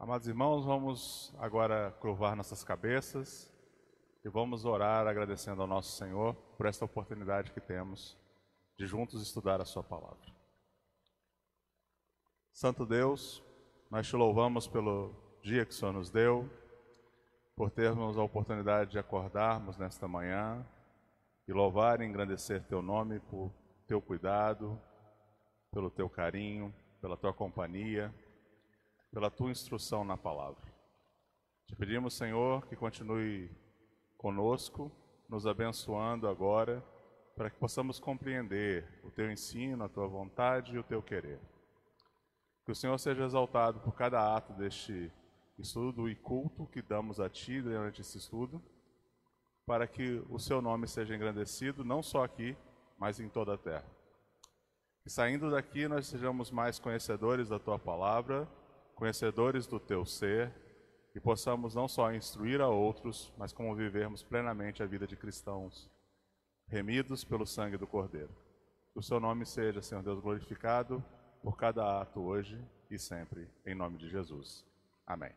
Amados irmãos, vamos agora curvar nossas cabeças e vamos orar agradecendo ao nosso Senhor por esta oportunidade que temos de juntos estudar a sua palavra. Santo Deus, nós te louvamos pelo dia que o Senhor nos deu, por termos a oportunidade de acordarmos nesta manhã e louvar e engrandecer teu nome por teu cuidado, pelo teu carinho, pela tua companhia, pela tua instrução na palavra. Te pedimos, Senhor, que continue conosco, nos abençoando agora, para que possamos compreender o teu ensino, a tua vontade e o teu querer. Que o Senhor seja exaltado por cada ato deste estudo e culto que damos a ti durante esse estudo, para que o seu nome seja engrandecido, não só aqui, mas em toda a terra. E saindo daqui, nós sejamos mais conhecedores da tua palavra, conhecedores do teu ser, e possamos não só instruir a outros, mas como vivermos plenamente a vida de cristãos, remidos pelo sangue do Cordeiro. Que o seu nome seja, Senhor Deus, glorificado por cada ato hoje e sempre, em nome de Jesus. Amém.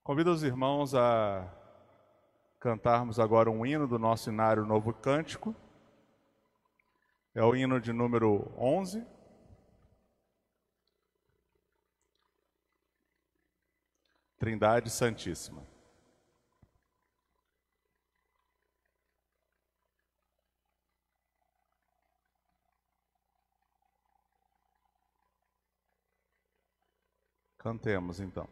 Convido os irmãos a cantarmos agora um hino do nosso inário Novo Cântico. É o hino de número 11. Trindade Santíssima. Cantemos então.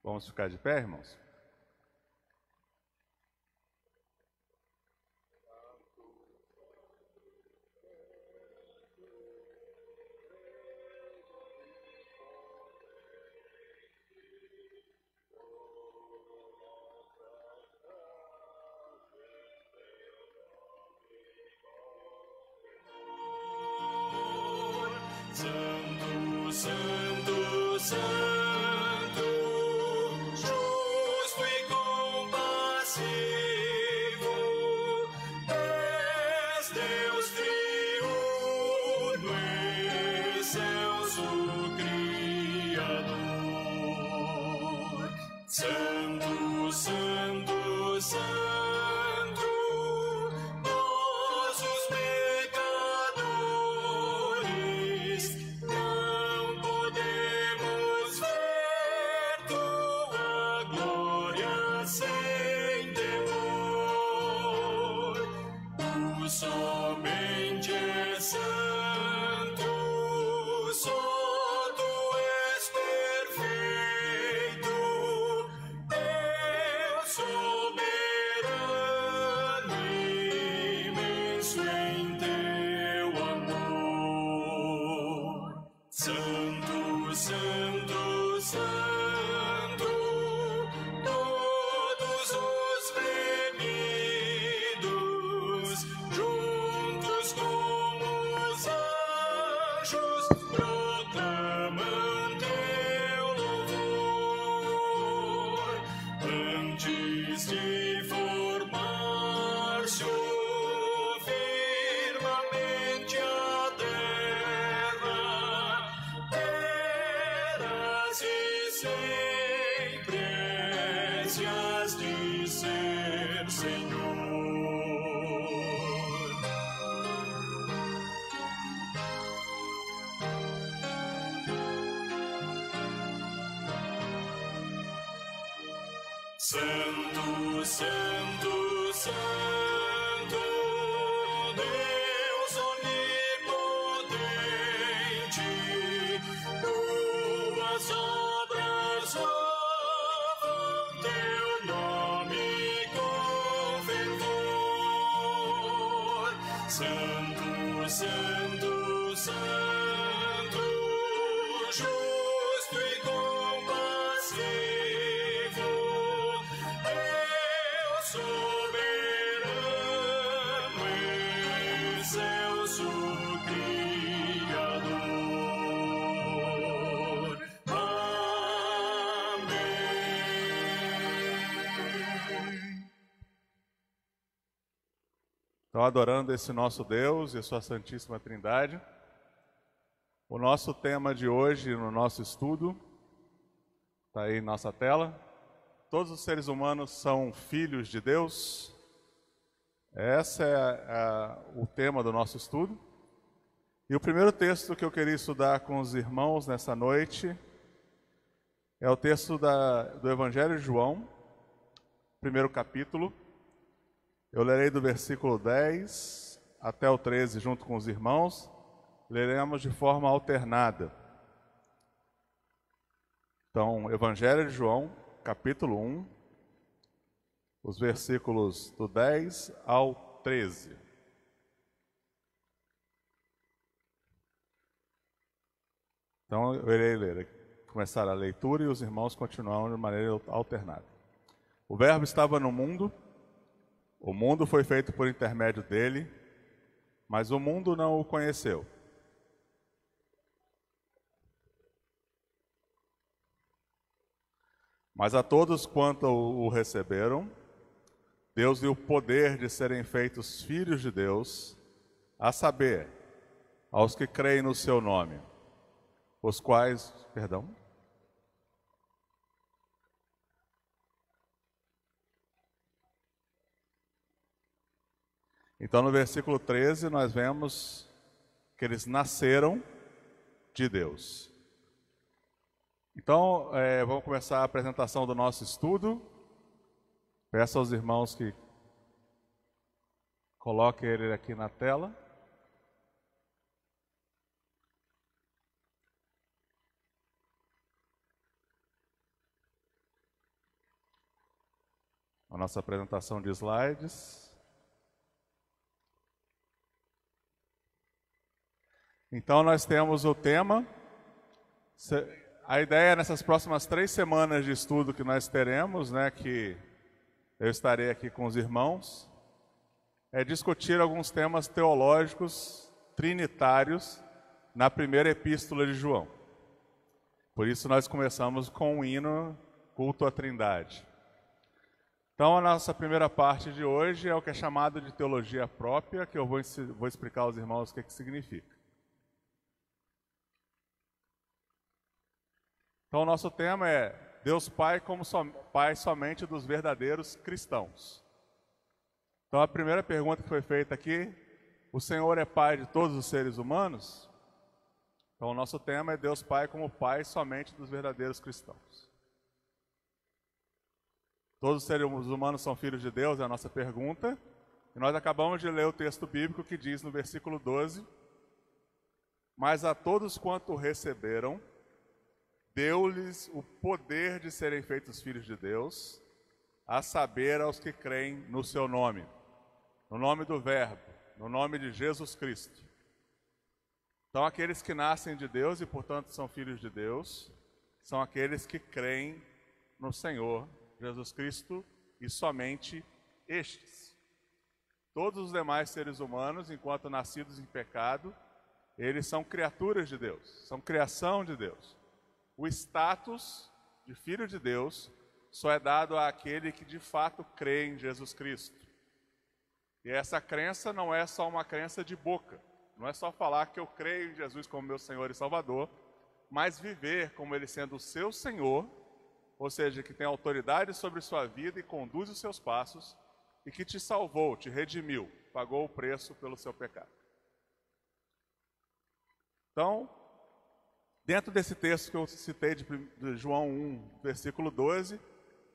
Vamos ficar de pé, irmãos? Santo, Santo, Santo, justo e compassivo, és Deus triuno, excelso Criador. Santo, Santo, Santo, nós os pecadores não podemos ver tua glória sem temor. Tu somente és santo, só tu és perfeito, Deus soberano, imenso em teu amor. Santo, Santo, Santo, todos os remidos, juntos como os anjos, proclamam teu louvor. Antes de formar-se o firmamente a terra, eras e sempre se has de ser, Senhor. Santo, Santo, Santo, Deus onipotente, tuas obras louvam teu nome com fervor. Santo, Santo, Santo, justo e compassivo, Deus soberano, excelso Criador. Amém. Então, adorando esse nosso Deus e a sua Santíssima Trindade, o nosso tema de hoje no nosso estudo, está aí em nossa tela. Todos os seres humanos são filhos de Deus. Esse é o tema do nosso estudo. E o primeiro texto que eu queria estudar com os irmãos nessa noite é o texto do Evangelho de João, primeiro capítulo. Eu lerei do versículo 10 até o 13 junto com os irmãos. Leremos de forma alternada. Então, Evangelho de João, capítulo 1, os versículos do 10 ao 13. Então, eu irei começar a leitura e os irmãos continuam de maneira alternada. O Verbo estava no mundo. O mundo foi feito por intermédio dele, mas o mundo não o conheceu. Mas a todos quanto o receberam, Deus deu o poder de serem feitos filhos de Deus, a saber, aos que creem no seu nome, os quais, Então, no versículo 13, nós vemos que eles nasceram de Deus. Então, vamos começar a apresentação do nosso estudo. Peço aos irmãos que coloquem ele aqui na tela. A nossa apresentação de slides. Então, nós temos o tema. A ideia nessas próximas 3 semanas de estudo que nós teremos, que eu estarei aqui com os irmãos, é discutir alguns temas teológicos trinitários na primeira epístola de João. Por isso nós começamos com o hino Culto à Trindade. Então, a nossa primeira parte de hoje é o que é chamado de teologia própria, que eu vou explicar aos irmãos o que significa. Então, o nosso tema é Deus Pai como Pai somente dos verdadeiros cristãos. Então, a primeira pergunta que foi feita aqui, o Senhor é Pai de todos os seres humanos? Então, o nosso tema é Deus Pai como Pai somente dos verdadeiros cristãos. Todos os seres humanos são filhos de Deus, é a nossa pergunta. E nós acabamos de ler o texto bíblico que diz no versículo 12, mas a todos quanto receberam, deu-lhes o poder de serem feitos filhos de Deus, a saber, aos que creem no seu nome, no nome do Verbo, no nome de Jesus Cristo. Então, aqueles que nascem de Deus e, portanto, são filhos de Deus, são aqueles que creem no Senhor Jesus Cristo e somente estes. Todos os demais seres humanos, enquanto nascidos em pecado, eles são criaturas de Deus, são criação de Deus. O status de filho de Deus só é dado àquele que de fato crê em Jesus Cristo. E essa crença não é só uma crença de boca, não é só falar que eu creio em Jesus como meu Senhor e Salvador, mas viver como Ele sendo o seu Senhor, ou seja, que tem autoridade sobre sua vida e conduz os seus passos, e que te salvou, te redimiu, pagou o preço pelo seu pecado. Então, dentro desse texto que eu citei de João 1, versículo 12,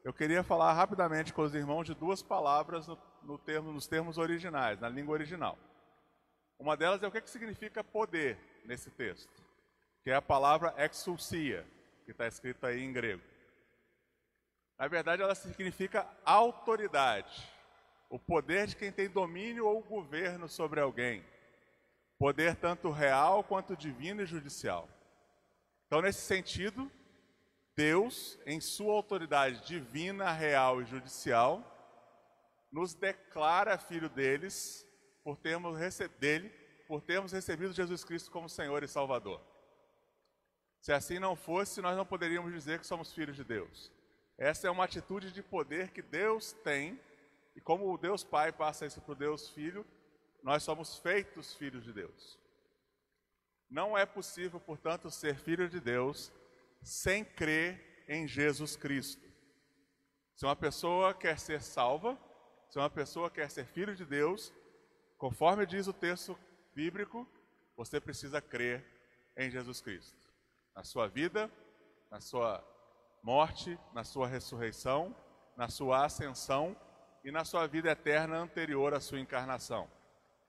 eu queria falar rapidamente com os irmãos de 2 palavras nos termos originais, na língua original. Uma delas é o que significa poder nesse texto, que é a palavra exousia, que está escrita aí em grego. Na verdade, ela significa autoridade, o poder de quem tem domínio ou governo sobre alguém, poder tanto real quanto divino e judicial. Então, nesse sentido, Deus, em sua autoridade divina, real e judicial, nos declara filho deles por termos recebido Jesus Cristo como Senhor e Salvador. Se assim não fosse, nós não poderíamos dizer que somos filhos de Deus. Essa é uma atitude de poder que Deus tem, e como o Deus Pai passa isso para o Deus Filho, nós somos feitos filhos de Deus. Não é possível, portanto, ser filho de Deus sem crer em Jesus Cristo. Se uma pessoa quer ser salva, se uma pessoa quer ser filho de Deus, conforme diz o texto bíblico, você precisa crer em Jesus Cristo. Na sua vida, na sua morte, na sua ressurreição, na sua ascensão e na sua vida eterna anterior à sua encarnação.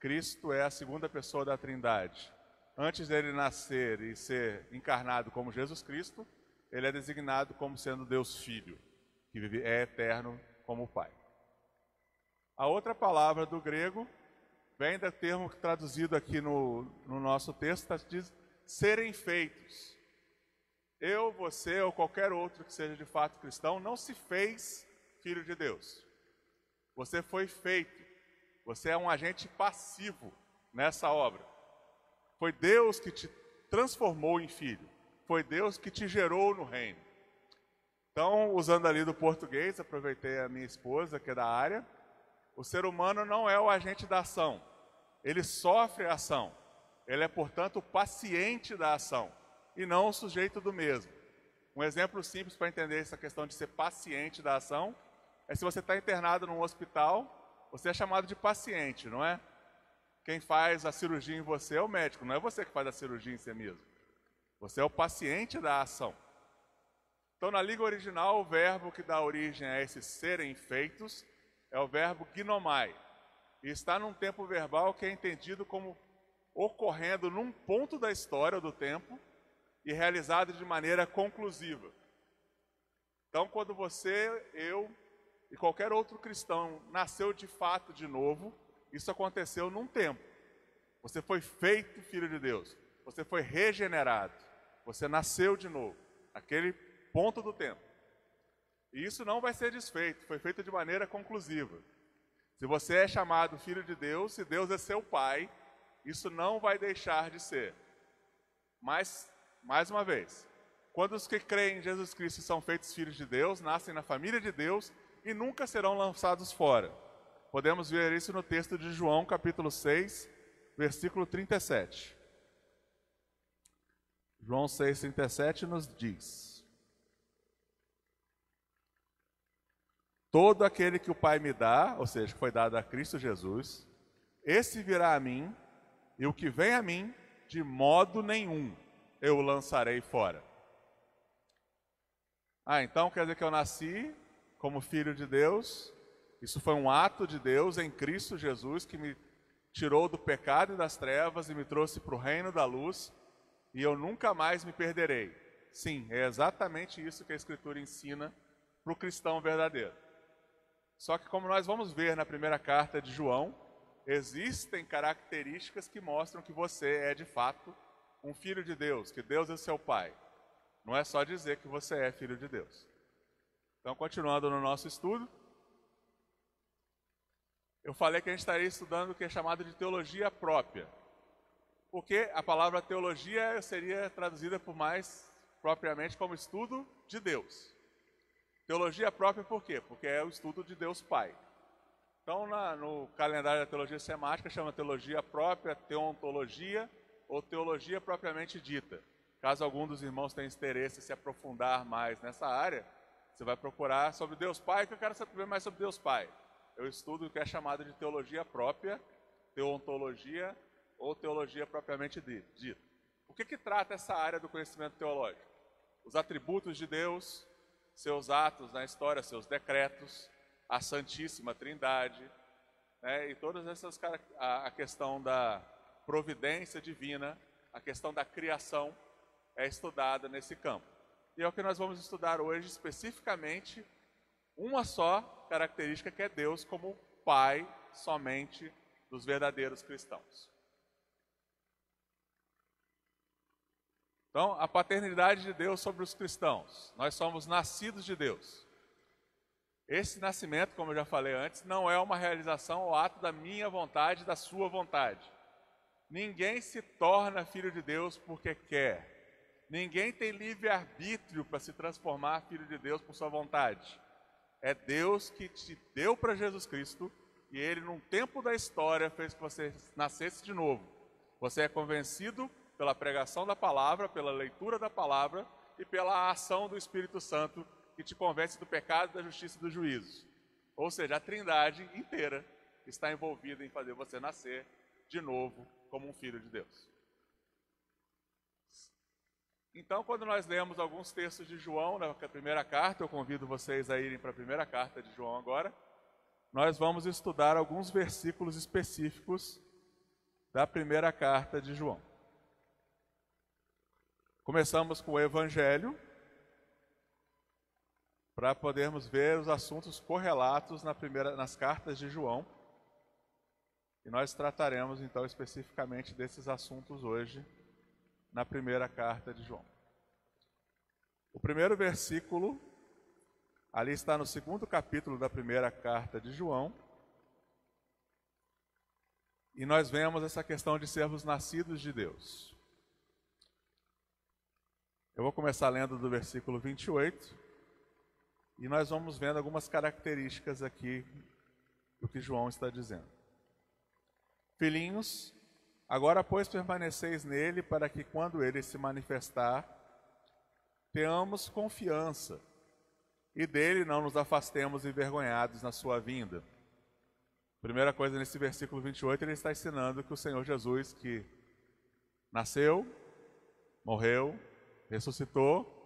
Cristo é a segunda pessoa da Trindade. Antes dele nascer e ser encarnado como Jesus Cristo, ele é designado como sendo Deus Filho, que é eterno como o Pai. A outra palavra do grego vem do termo traduzido aqui no nosso texto, diz serem feitos. Eu, você ou qualquer outro que seja de fato cristão não se fez filho de Deus. Você foi feito. Você é um agente passivo nessa obra. Foi Deus que te transformou em filho. Foi Deus que te gerou no reino. Então, usando ali do português, aproveitei a minha esposa, que é da área, o ser humano não é o agente da ação. Ele sofre a ação. Ele é, portanto, o paciente da ação e não o sujeito do mesmo. Um exemplo simples para entender essa questão de ser paciente da ação é se você está internado num hospital, você é chamado de paciente, não é? Quem faz a cirurgia em você é o médico, não é você que faz a cirurgia em si mesmo. Você é o paciente da ação. Então, na língua original, o verbo que dá origem a esses serem feitos é o verbo ginomai. E está num tempo verbal que é entendido como ocorrendo num ponto da história do tempo e realizado de maneira conclusiva. Então, quando você, eu e qualquer outro cristão nasceu de fato de novo, isso aconteceu num tempo. Você foi feito filho de Deus. Você foi regenerado. Você nasceu de novo. Aquele ponto do tempo. E isso não vai ser desfeito. Foi feito de maneira conclusiva. Se você é chamado filho de Deus, se Deus é seu pai, isso não vai deixar de ser. Mas, mais uma vez, quando os que creem em Jesus Cristo são feitos filhos de Deus, nascem na família de Deus e nunca serão lançados fora. Podemos ver isso no texto de João, capítulo 6, versículo 37. João 6, 37 nos diz: todo aquele que o Pai me dá, ou seja, que foi dado a Cristo Jesus, esse virá a mim, e o que vem a mim, de modo nenhum eu o lançarei fora. Então quer dizer que eu nasci como filho de Deus. Isso foi um ato de Deus em Cristo Jesus que me tirou do pecado e das trevas e me trouxe para o reino da luz, e eu nunca mais me perderei. Sim, é exatamente isso que a Escritura ensina para o cristão verdadeiro. Só que, como nós vamos ver na primeira carta de João, existem características que mostram que você é de fato um filho de Deus, que Deus é seu pai. Não é só dizer que você é filho de Deus. Então, continuando no nosso estudo, eu falei que a gente estaria estudando o que é chamado de teologia própria. Porque a palavra teologia seria traduzida por mais propriamente como estudo de Deus. Teologia própria por quê? Porque é o estudo de Deus Pai. Então, no calendário da teologia sistemática, chama teologia própria, teontologia ou teologia propriamente dita. Caso algum dos irmãos tenha interesse em se aprofundar mais nessa área, você vai procurar sobre Deus Pai, que eu quero saber mais sobre Deus Pai. Eu estudo o que é chamado de teologia própria, teontologia ou teologia propriamente dita. O que trata essa área do conhecimento teológico? Os atributos de Deus, seus atos na história, seus decretos, a Santíssima Trindade, né, e todas essas, a questão da providência divina, a questão da criação é estudada nesse campo. E é o que nós vamos estudar hoje especificamente, uma só característica, que é Deus como Pai somente dos verdadeiros cristãos. Então, a paternidade de Deus sobre os cristãos. Nós somos nascidos de Deus. Esse nascimento, como eu já falei antes, não é uma realização ou ato da minha vontade, da sua vontade. Ninguém se torna filho de Deus porque quer. Ninguém tem livre-arbítrio para se transformar filho de Deus por sua vontade. É Deus que te deu para Jesus Cristo e Ele, num tempo da história, fez que você nascesse de novo. Você é convencido pela pregação da palavra, pela leitura da palavra e pela ação do Espírito Santo que te convence do pecado, da justiça e do juízo. Ou seja, a Trindade inteira está envolvida em fazer você nascer de novo como um filho de Deus. Então, quando nós lemos alguns textos de João, na primeira carta, eu convido vocês a irem para a primeira carta de João agora, nós vamos estudar alguns versículos específicos da primeira carta de João. Começamos com o Evangelho, para podermos ver os assuntos correlatos nas cartas de João. E nós trataremos, então, especificamente desses assuntos hoje, na primeira carta de João. O primeiro versículo, ali está no segundo capítulo da primeira carta de João, e nós vemos essa questão de sermos nascidos de Deus. Eu vou começar lendo do versículo 28, e nós vamos vendo algumas características aqui do que João está dizendo. Filhinhos, agora pois permaneceis nele, para que quando ele se manifestar, tenhamos confiança, e dele não nos afastemos envergonhados na sua vinda. Primeira coisa, nesse versículo 28, ele está ensinando que o Senhor Jesus, que nasceu, morreu, ressuscitou,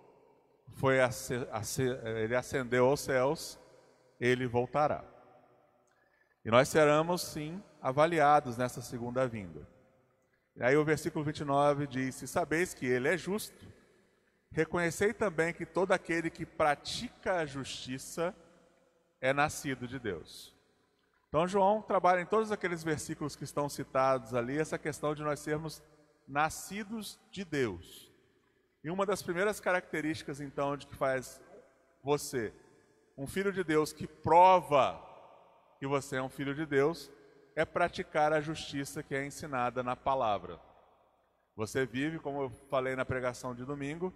ele ascendeu aos céus, ele voltará. E nós seremos, sim, avaliados nessa segunda vinda. E aí o versículo 29 diz: se sabeis que ele é justo, reconhecei também que todo aquele que pratica a justiça é nascido de Deus. Então João trabalha em todos aqueles versículos que estão citados ali, essa questão de nós sermos nascidos de Deus. E uma das primeiras características, então, de que faz você um filho de Deus, que prova que você é um filho de Deus, é praticar a justiça que é ensinada na palavra. Você vive, como eu falei na pregação de domingo,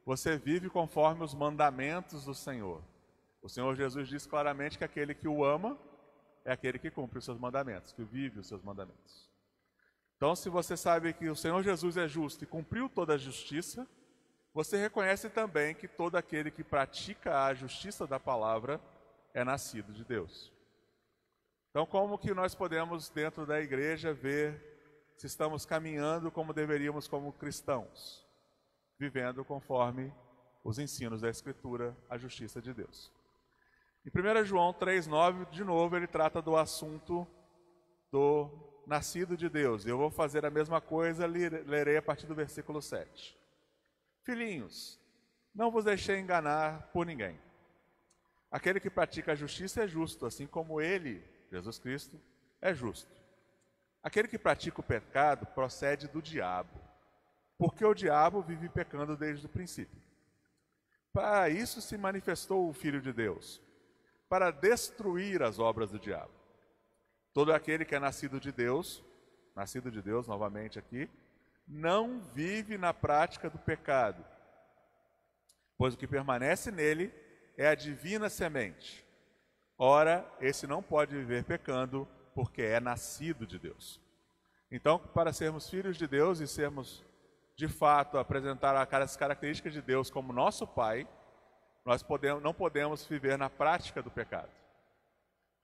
você vive conforme os mandamentos do Senhor. O Senhor Jesus diz claramente que aquele que o ama é aquele que cumpre os seus mandamentos, que vive os seus mandamentos. Então, se você sabe que o Senhor Jesus é justo e cumpriu toda a justiça, você reconhece também que todo aquele que pratica a justiça da palavra é nascido de Deus. Então, como que nós podemos, dentro da igreja, ver se estamos caminhando como deveríamos como cristãos? Vivendo conforme os ensinos da Escritura, a justiça de Deus. Em 1 João 3,9, de novo, ele trata do assunto do nascido de Deus. Eu vou fazer a mesma coisa, lerei a partir do versículo 7. Filhinhos, não vos deixei enganar por ninguém. Aquele que pratica a justiça é justo, assim como ele, Jesus Cristo, é justo. Aquele que pratica o pecado procede do diabo, porque o diabo vive pecando desde o princípio. Para isso se manifestou o Filho de Deus, para destruir as obras do diabo. Todo aquele que é nascido de Deus novamente aqui, não vive na prática do pecado, pois o que permanece nele é a divina semente. Ora, esse não pode viver pecando, porque é nascido de Deus. Então, para sermos filhos de Deus e sermos, de fato, apresentar as características de Deus como nosso Pai, nós não podemos viver na prática do pecado.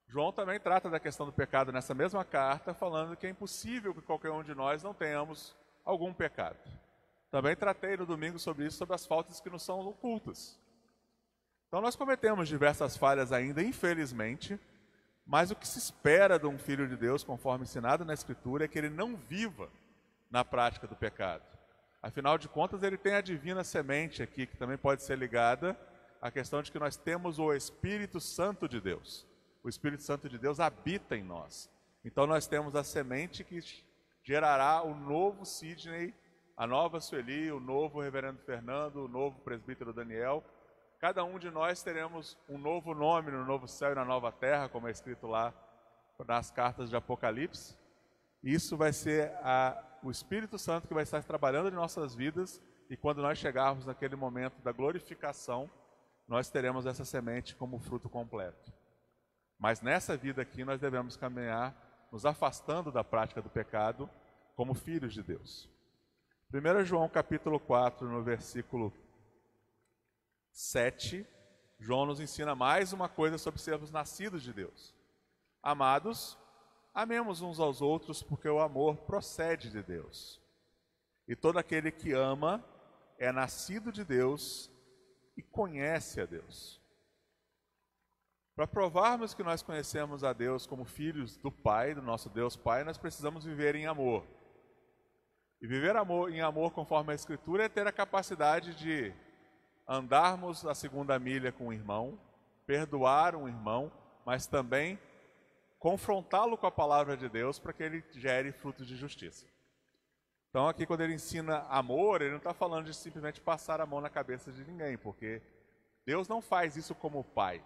João também trata da questão do pecado nessa mesma carta, falando que é impossível que qualquer um de nós não tenhamos algum pecado. Também tratei no domingo sobre isso, sobre as faltas que nos são ocultas. Então nós cometemos diversas falhas ainda, infelizmente, mas o que se espera de um filho de Deus, conforme ensinado na Escritura, é que ele não viva na prática do pecado. Afinal de contas, ele tem a divina semente aqui, que também pode ser ligada à questão de que nós temos o Espírito Santo de Deus. O Espírito Santo de Deus habita em nós. Então nós temos a semente que gerará o novo Sidney, a nova Sueli, o novo reverendo Fernando, o novo presbítero Daniel. Cada um de nós teremos um novo nome no novo céu e na nova terra, como é escrito lá nas cartas de Apocalipse. Isso vai ser o Espírito Santo que vai estar trabalhando em nossas vidas, e quando nós chegarmos naquele momento da glorificação, nós teremos essa semente como fruto completo. Mas nessa vida aqui nós devemos caminhar nos afastando da prática do pecado como filhos de Deus. 1 João capítulo 4, no versículo 7, João nos ensina mais uma coisa sobre sermos nascidos de Deus. Amados, amemos uns aos outros, porque o amor procede de Deus. E todo aquele que ama é nascido de Deus e conhece a Deus. Para provarmos que nós conhecemos a Deus como filhos do Pai, do nosso Deus Pai, nós precisamos viver em amor. E viver em amor, conforme a Escritura, é ter a capacidade de andarmos a segunda milha com o irmão, perdoar um irmão, mas também confrontá-lo com a palavra de Deus para que ele gere frutos de justiça. Então aqui quando ele ensina amor, ele não está falando de simplesmente passar a mão na cabeça de ninguém, porque Deus não faz isso como pai.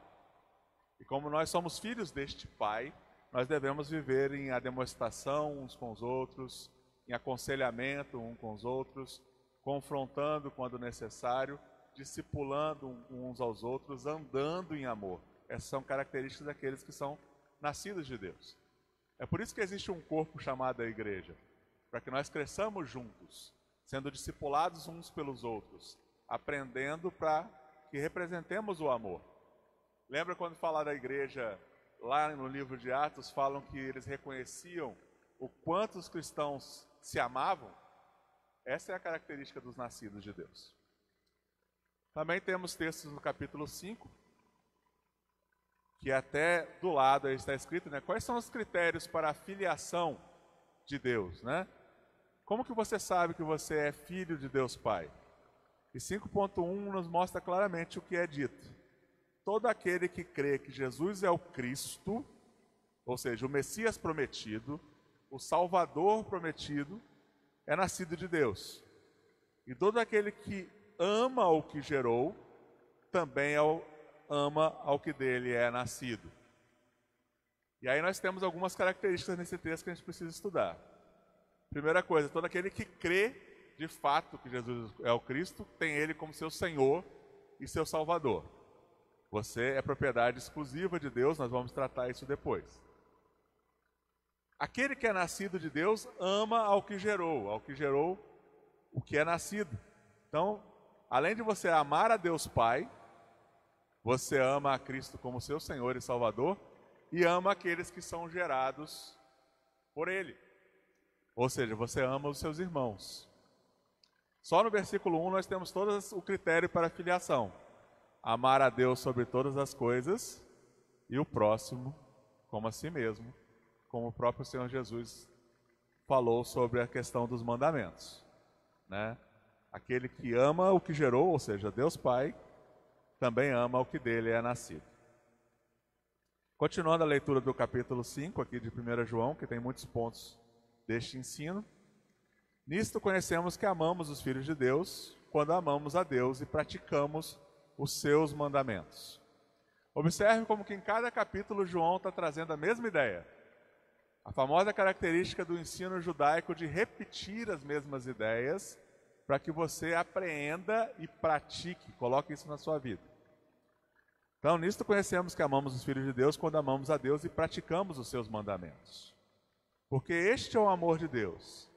E como nós somos filhos deste pai, nós devemos viver em ademoestação uns com os outros, em aconselhamento uns com os outros, confrontando quando necessário, discipulando uns aos outros, andando em amor. Essas são características daqueles que são nascidos de Deus. É por isso que existe um corpo chamado a igreja, para que nós cresçamos juntos, sendo discipulados uns pelos outros, aprendendo para que representemos o amor. Lembra quando fala da igreja, lá no livro de Atos, falam que eles reconheciam o quanto os cristãos se amavam? Essa é a característica dos nascidos de Deus. Também temos textos no capítulo 5, que até do lado aí está escrito, né? Quais são os critérios para a filiação de Deus, né? Como que você sabe que você é filho de Deus Pai? E 5.1 nos mostra claramente o que é dito. Todo aquele que crê que Jesus é o Cristo, ou seja, o Messias prometido, o Salvador prometido, é nascido de Deus. E todo aquele que ama o que gerou, também ama ao que dele é nascido. E aí nós temos algumas características nesse texto que a gente precisa estudar. Primeira coisa, todo aquele que crê de fato que Jesus é o Cristo, tem ele como seu Senhor e seu Salvador. Você é propriedade exclusiva de Deus, nós vamos tratar isso depois. Aquele que é nascido de Deus ama ao que gerou o que é nascido. Então, além de você amar a Deus Pai, você ama a Cristo como seu Senhor e Salvador e ama aqueles que são gerados por Ele. Ou seja, você ama os seus irmãos. Só no versículo 1 nós temos todo o critério para a filiação. Amar a Deus sobre todas as coisas e o próximo como a si mesmo, como o próprio Senhor Jesus falou sobre a questão dos mandamentos, né? Aquele que ama o que gerou, ou seja, Deus Pai, também ama o que dele é nascido. Continuando a leitura do capítulo 5 aqui de 1 João, que tem muitos pontos deste ensino. Nisto conhecemos que amamos os filhos de Deus, quando amamos a Deus e praticamos os seus mandamentos. Observe como que em cada capítulo João está trazendo a mesma ideia. A famosa característica do ensino judaico de repetir as mesmas ideias para que você apreenda e pratique, coloque isso na sua vida. Então, nisto conhecemos que amamos os filhos de Deus quando amamos a Deus e praticamos os seus mandamentos. Porque este é o amor de Deus,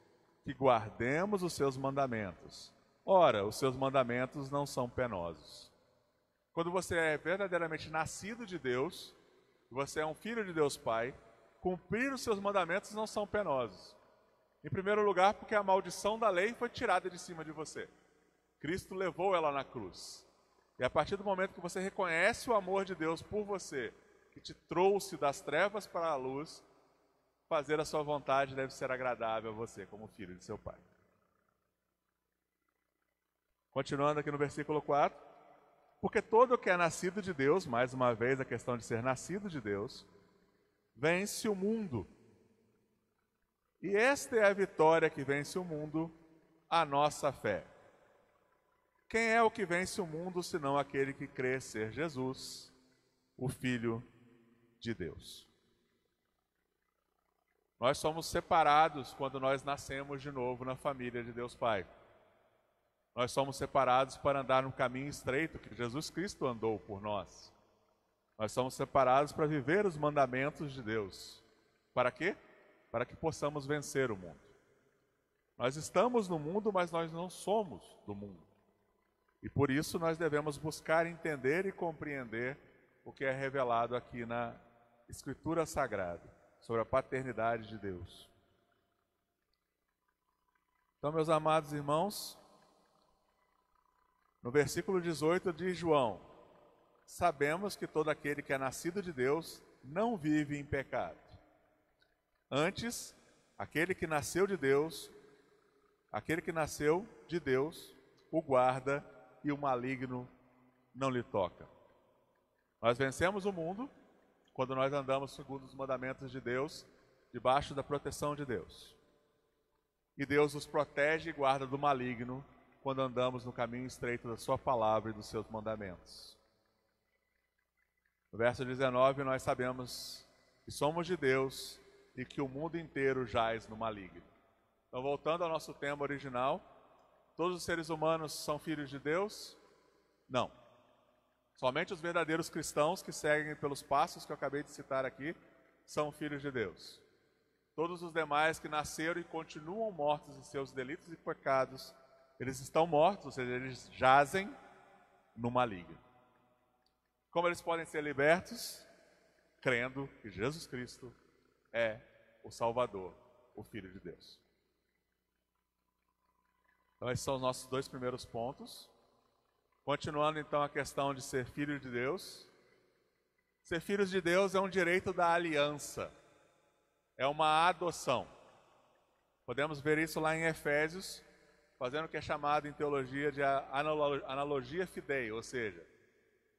que guardemos os seus mandamentos. Ora, os seus mandamentos não são penosos. Quando você é verdadeiramente nascido de Deus, você é um filho de Deus Pai, cumprir os seus mandamentos não são penosos. Em primeiro lugar, porque a maldição da lei foi tirada de cima de você. Cristo levou ela na cruz. E a partir do momento que você reconhece o amor de Deus por você, que te trouxe das trevas para a luz, fazer a sua vontade deve ser agradável a você, como filho de seu Pai. Continuando aqui no versículo 4. Porque todo o que é nascido de Deus, mais uma vez a questão de ser nascido de Deus, vence o mundo. E esta é a vitória que vence o mundo, a nossa fé. Quem é o que vence o mundo, senão aquele que crê ser Jesus, o Filho de Deus? Nós somos separados quando nós nascemos de novo na família de Deus Pai. Nós somos separados para andar no caminho estreito que Jesus Cristo andou por nós. Nós somos separados para viver os mandamentos de Deus. Para quê? Para que possamos vencer o mundo. Nós estamos no mundo, mas nós não somos do mundo. E por isso nós devemos buscar entender e compreender o que é revelado aqui na Escritura Sagrada, sobre a paternidade de Deus. Então, meus amados irmãos, no versículo 18 de João, sabemos que todo aquele que é nascido de Deus não vive em pecado. Antes, aquele que nasceu de Deus, o guarda e o maligno não lhe toca. Nós vencemos o mundo quando nós andamos segundo os mandamentos de Deus, debaixo da proteção de Deus. E Deus nos protege e guarda do maligno quando andamos no caminho estreito da sua palavra e dos seus mandamentos. No verso 19, nós sabemos que somos de Deus e que o mundo inteiro jaz no maligno. Então, voltando ao nosso tema original, todos os seres humanos são filhos de Deus? Não. Somente os verdadeiros cristãos que seguem pelos passos que eu acabei de citar aqui são filhos de Deus. Todos os demais que nasceram e continuam mortos em seus delitos e pecados, eles estão mortos, ou seja, eles jazem no maligno. Como eles podem ser libertos? Crendo que Jesus Cristo é o Salvador, o Filho de Deus. Então, esses são os nossos dois primeiros pontos. Continuando então a questão de ser filho de Deus. Ser filhos de Deus é um direito da aliança. É uma adoção. Podemos ver isso lá em Efésios, fazendo o que é chamado em teologia de analogia fidei, ou seja,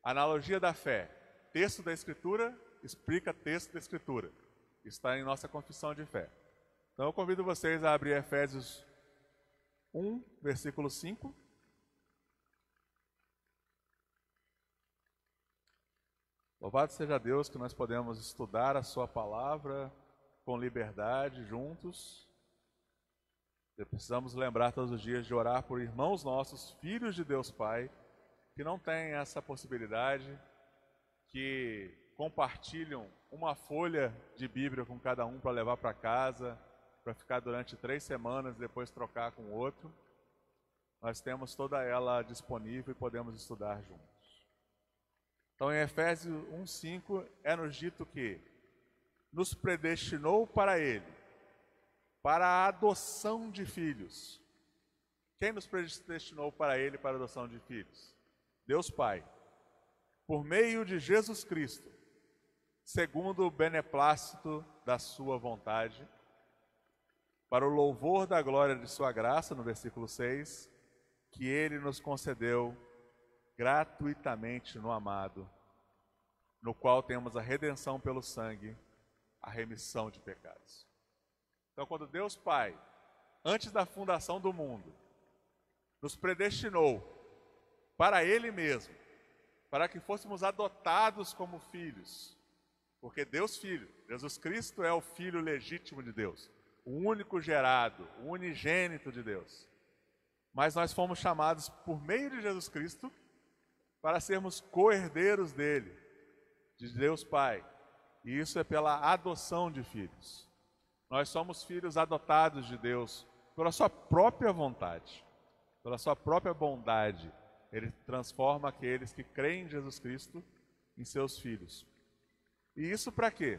analogia da fé. Texto da Escritura explica texto da Escritura. Está em nossa confissão de fé. Então eu convido vocês a abrir Efésios 1, versículo 5. Louvado seja Deus que nós podemos estudar a sua palavra com liberdade, juntos. E precisamos lembrar todos os dias de orar por irmãos nossos, filhos de Deus Pai, que não têm essa possibilidade, que compartilham uma folha de Bíblia com cada um para levar para casa, para ficar durante 3 semanas e depois trocar com o outro. Nós temos toda ela disponível e podemos estudar juntos. Então, em Efésios 1:5 é nos dito que nos predestinou para Ele, para a adoção de filhos. Quem nos predestinou para Ele, para a adoção de filhos? Deus Pai, por meio de Jesus Cristo, segundo o beneplácito da sua vontade, para o louvor da glória de sua graça, no versículo 6, que Ele nos concedeu gratuitamente no amado, no qual temos a redenção pelo sangue, a remissão de pecados. Então, quando Deus Pai, antes da fundação do mundo, nos predestinou para Ele mesmo, para que fôssemos adotados como filhos, porque Deus Filho, Jesus Cristo é o Filho legítimo de Deus, o único gerado, o unigênito de Deus. Mas nós fomos chamados por meio de Jesus Cristo para sermos co-herdeiros dele, de Deus Pai. E isso é pela adoção de filhos. Nós somos filhos adotados de Deus pela sua própria vontade, pela sua própria bondade. Ele transforma aqueles que creem em Jesus Cristo em seus filhos. E isso para quê?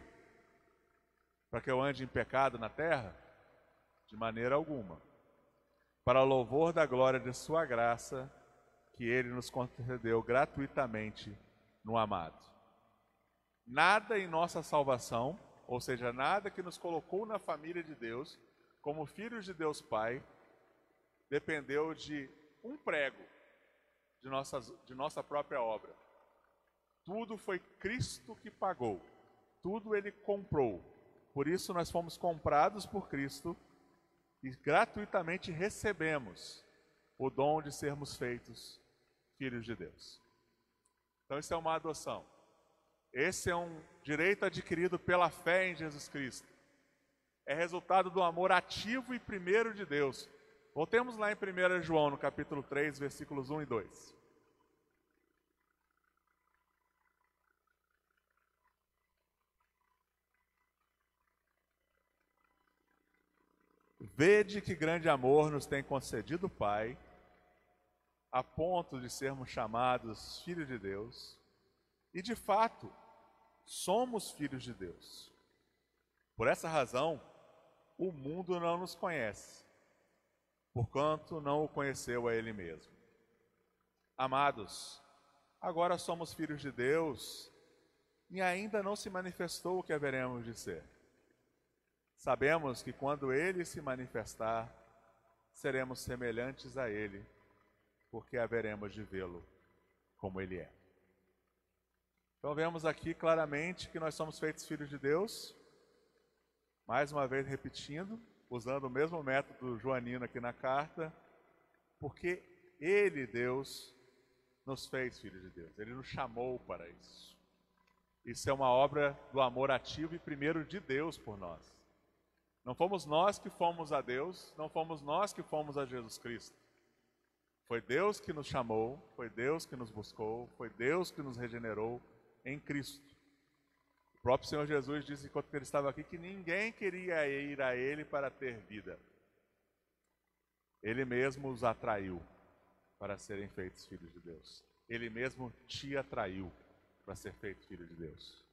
Para que eu ande em pecado na terra? De maneira alguma. Para o louvor da glória de sua graça, que Ele nos concedeu gratuitamente no amado. Nada em nossa salvação, ou seja, nada que nos colocou na família de Deus, como filhos de Deus Pai, dependeu de um prego de nossa própria obra. Tudo foi Cristo que pagou, tudo Ele comprou. Por isso nós fomos comprados por Cristo e gratuitamente recebemos o dom de sermos feitos filhos de Deus. Então isso é uma adoção. Esse é um direito adquirido pela fé em Jesus Cristo. É resultado do amor ativo e primeiro de Deus. Voltemos lá em 1 João, no capítulo 3, versículos 1 e 2. Vede que grande amor nos tem concedido o Pai, a ponto de sermos chamados filhos de Deus, e de fato, somos filhos de Deus. Por essa razão, o mundo não nos conhece, porquanto não o conheceu a Ele mesmo. Amados, agora somos filhos de Deus, e ainda não se manifestou o que haveremos de ser. Sabemos que quando Ele se manifestar, seremos semelhantes a Ele, porque haveremos de vê-lo como Ele é. Então vemos aqui claramente que nós somos feitos filhos de Deus, mais uma vez repetindo, usando o mesmo método joanino aqui na carta, porque Ele, Deus, nos fez filhos de Deus, Ele nos chamou para isso. Isso é uma obra do amor ativo e primeiro de Deus por nós. Não fomos nós que fomos a Deus, não fomos nós que fomos a Jesus Cristo. Foi Deus que nos chamou, foi Deus que nos buscou, foi Deus que nos regenerou em Cristo. O próprio Senhor Jesus disse enquanto ele estava aqui que ninguém queria ir a Ele para ter vida. Ele mesmo os atraiu para serem feitos filhos de Deus. Ele mesmo te atraiu para ser feito filho de Deus.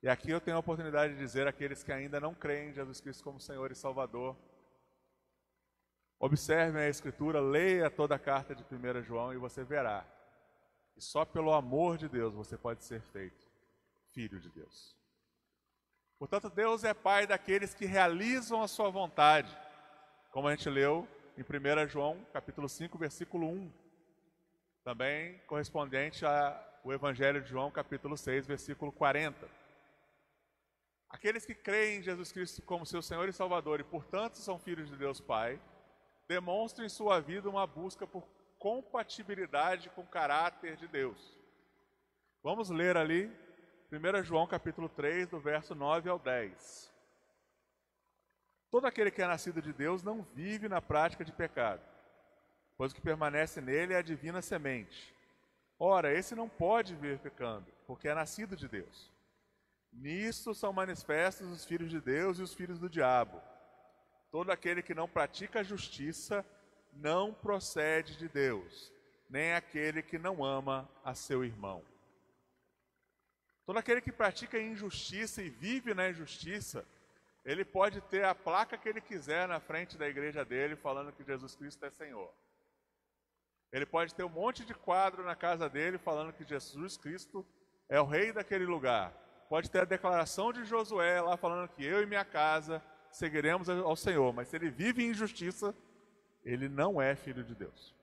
E aqui eu tenho a oportunidade de dizer àqueles que ainda não creem em Jesus Cristo como Senhor e Salvador, observem a Escritura, leia toda a carta de 1 João e você verá que só pelo amor de Deus você pode ser feito filho de Deus. Portanto, Deus é Pai daqueles que realizam a sua vontade, como a gente leu em 1 João, capítulo 5, versículo 1, também correspondente ao Evangelho de João, capítulo 6, versículo 40. Aqueles que creem em Jesus Cristo como seu Senhor e Salvador e, portanto, são filhos de Deus Pai, demonstram em sua vida uma busca por compatibilidade com o caráter de Deus. Vamos ler ali 1 João capítulo 3, do verso 9 ao 10. Todo aquele que é nascido de Deus não vive na prática de pecado, pois o que permanece nele é a divina semente. Ora, esse não pode viver pecando, porque é nascido de Deus. Nisto são manifestos os filhos de Deus e os filhos do diabo. Todo aquele que não pratica a justiça não procede de Deus, nem aquele que não ama a seu irmão. Todo aquele que pratica injustiça e vive na injustiça, ele pode ter a placa que ele quiser na frente da igreja dele, falando que Jesus Cristo é Senhor. Ele pode ter um monte de quadro na casa dele, falando que Jesus Cristo é o rei daquele lugar. Pode ter a declaração de Josué lá, falando que eu e minha casa seguiremos ao Senhor. Mas se ele vive em injustiça, ele não é filho de Deus.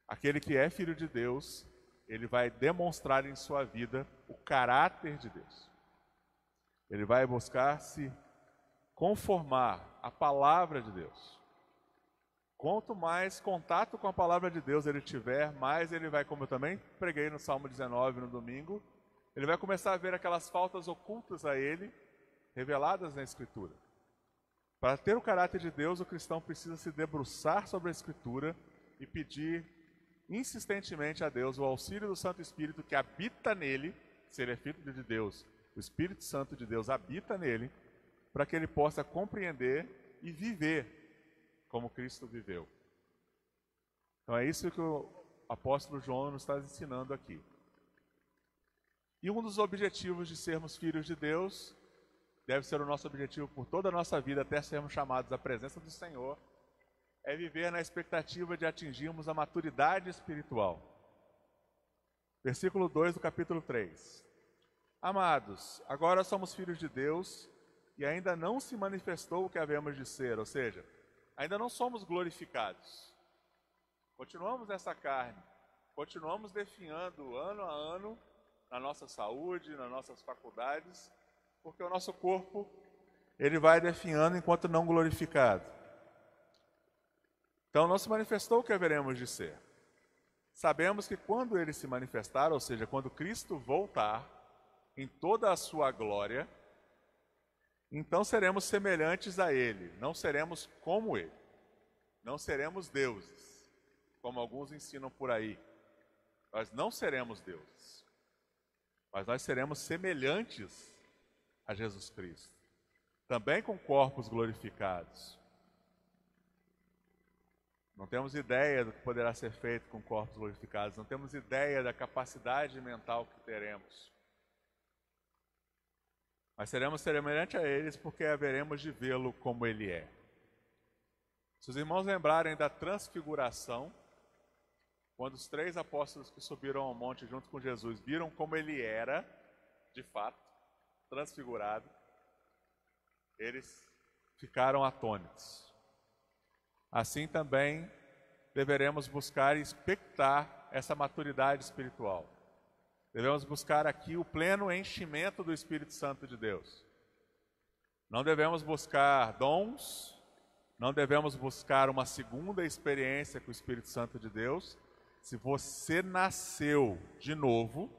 Aquele que é filho de Deus, ele vai demonstrar em sua vida o caráter de Deus. Ele vai buscar se conformar à palavra de Deus. Quanto mais contato com a palavra de Deus ele tiver, mais ele vai, como eu também preguei no Salmo 19 no domingo, ele vai começar a ver aquelas faltas ocultas a ele, reveladas na Escritura. Para ter o caráter de Deus, o cristão precisa se debruçar sobre a Escritura e pedir insistentemente a Deus o auxílio do Santo Espírito que habita nele, se ele é filho de Deus, o Espírito Santo de Deus habita nele, para que ele possa compreender e viver como Cristo viveu. Então é isso que o apóstolo João nos está ensinando aqui. E um dos objetivos de sermos filhos de Deus, deve ser o nosso objetivo por toda a nossa vida, até sermos chamados à presença do Senhor, é viver na expectativa de atingirmos a maturidade espiritual. Versículo 2 do capítulo 3. Amados, agora somos filhos de Deus e ainda não se manifestou o que havemos de ser, ou seja, ainda não somos glorificados. Continuamos nessa carne, continuamos definhando ano a ano na nossa saúde, nas nossas faculdades, porque o nosso corpo, ele vai definhando enquanto não glorificado. Então não se manifestou o que haveremos de ser. Sabemos que quando ele se manifestar, ou seja, quando Cristo voltar em toda a sua glória, então seremos semelhantes a ele, não seremos como ele, não seremos deuses, como alguns ensinam por aí. Nós não seremos deuses, mas nós seremos semelhantes a Jesus Cristo, também com corpos glorificados. Não temos ideia do que poderá ser feito com corpos glorificados, não temos ideia da capacidade mental que teremos. Mas seremos semelhantes a eles porque haveremos de vê-lo como ele é. Se os irmãos lembrarem da transfiguração, quando os 3 apóstolos que subiram ao monte junto com Jesus viram como ele era, de fato, transfigurado, eles ficaram atônitos. Assim também deveremos buscar e expectar essa maturidade espiritual. Devemos buscar aqui o pleno enchimento do Espírito Santo de Deus. Não devemos buscar dons, não devemos buscar uma segunda experiência com o Espírito Santo de Deus. Se você nasceu de novo,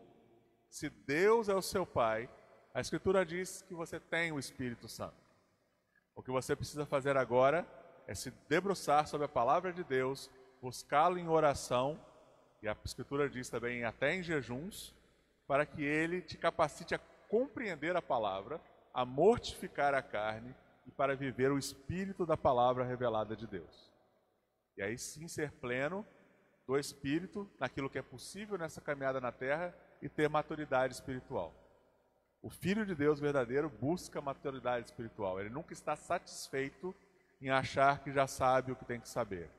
se Deus é o seu Pai, a Escritura diz que você tem o Espírito Santo. O que você precisa fazer agora é se debruçar sobre a palavra de Deus, buscá-lo em oração, e a Escritura diz também até em jejuns, para que ele te capacite a compreender a palavra, a mortificar a carne e para viver o Espírito da palavra revelada de Deus. E aí sim ser pleno do Espírito naquilo que é possível nessa caminhada na terra e ter maturidade espiritual. O Filho de Deus verdadeiro busca maturidade espiritual. Ele nunca está satisfeito em achar que já sabe o que tem que saber.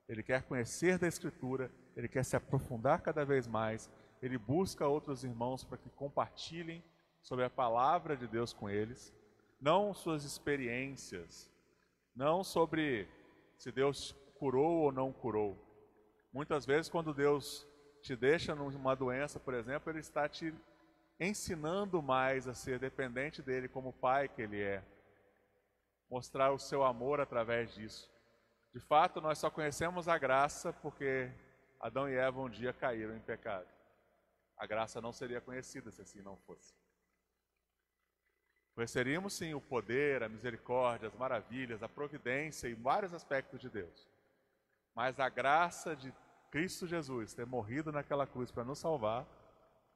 Ele quer conhecer da Escritura, ele quer se aprofundar cada vez mais, ele busca outros irmãos para que compartilhem sobre a palavra de Deus com eles, não suas experiências, não sobre se Deus curou ou não curou. Muitas vezes, quando Deus te deixa numa doença, por exemplo, ele está te ensinando mais a ser dependente dele como pai que ele é. Mostrar o seu amor através disso. De fato, nós só conhecemos a graça porque Adão e Eva um dia caíram em pecado. A graça não seria conhecida se assim não fosse. Conheceríamos sim o poder, a misericórdia, as maravilhas, a providência e vários aspectos de Deus. Mas a graça de Cristo Jesus ter morrido naquela cruz para nos salvar,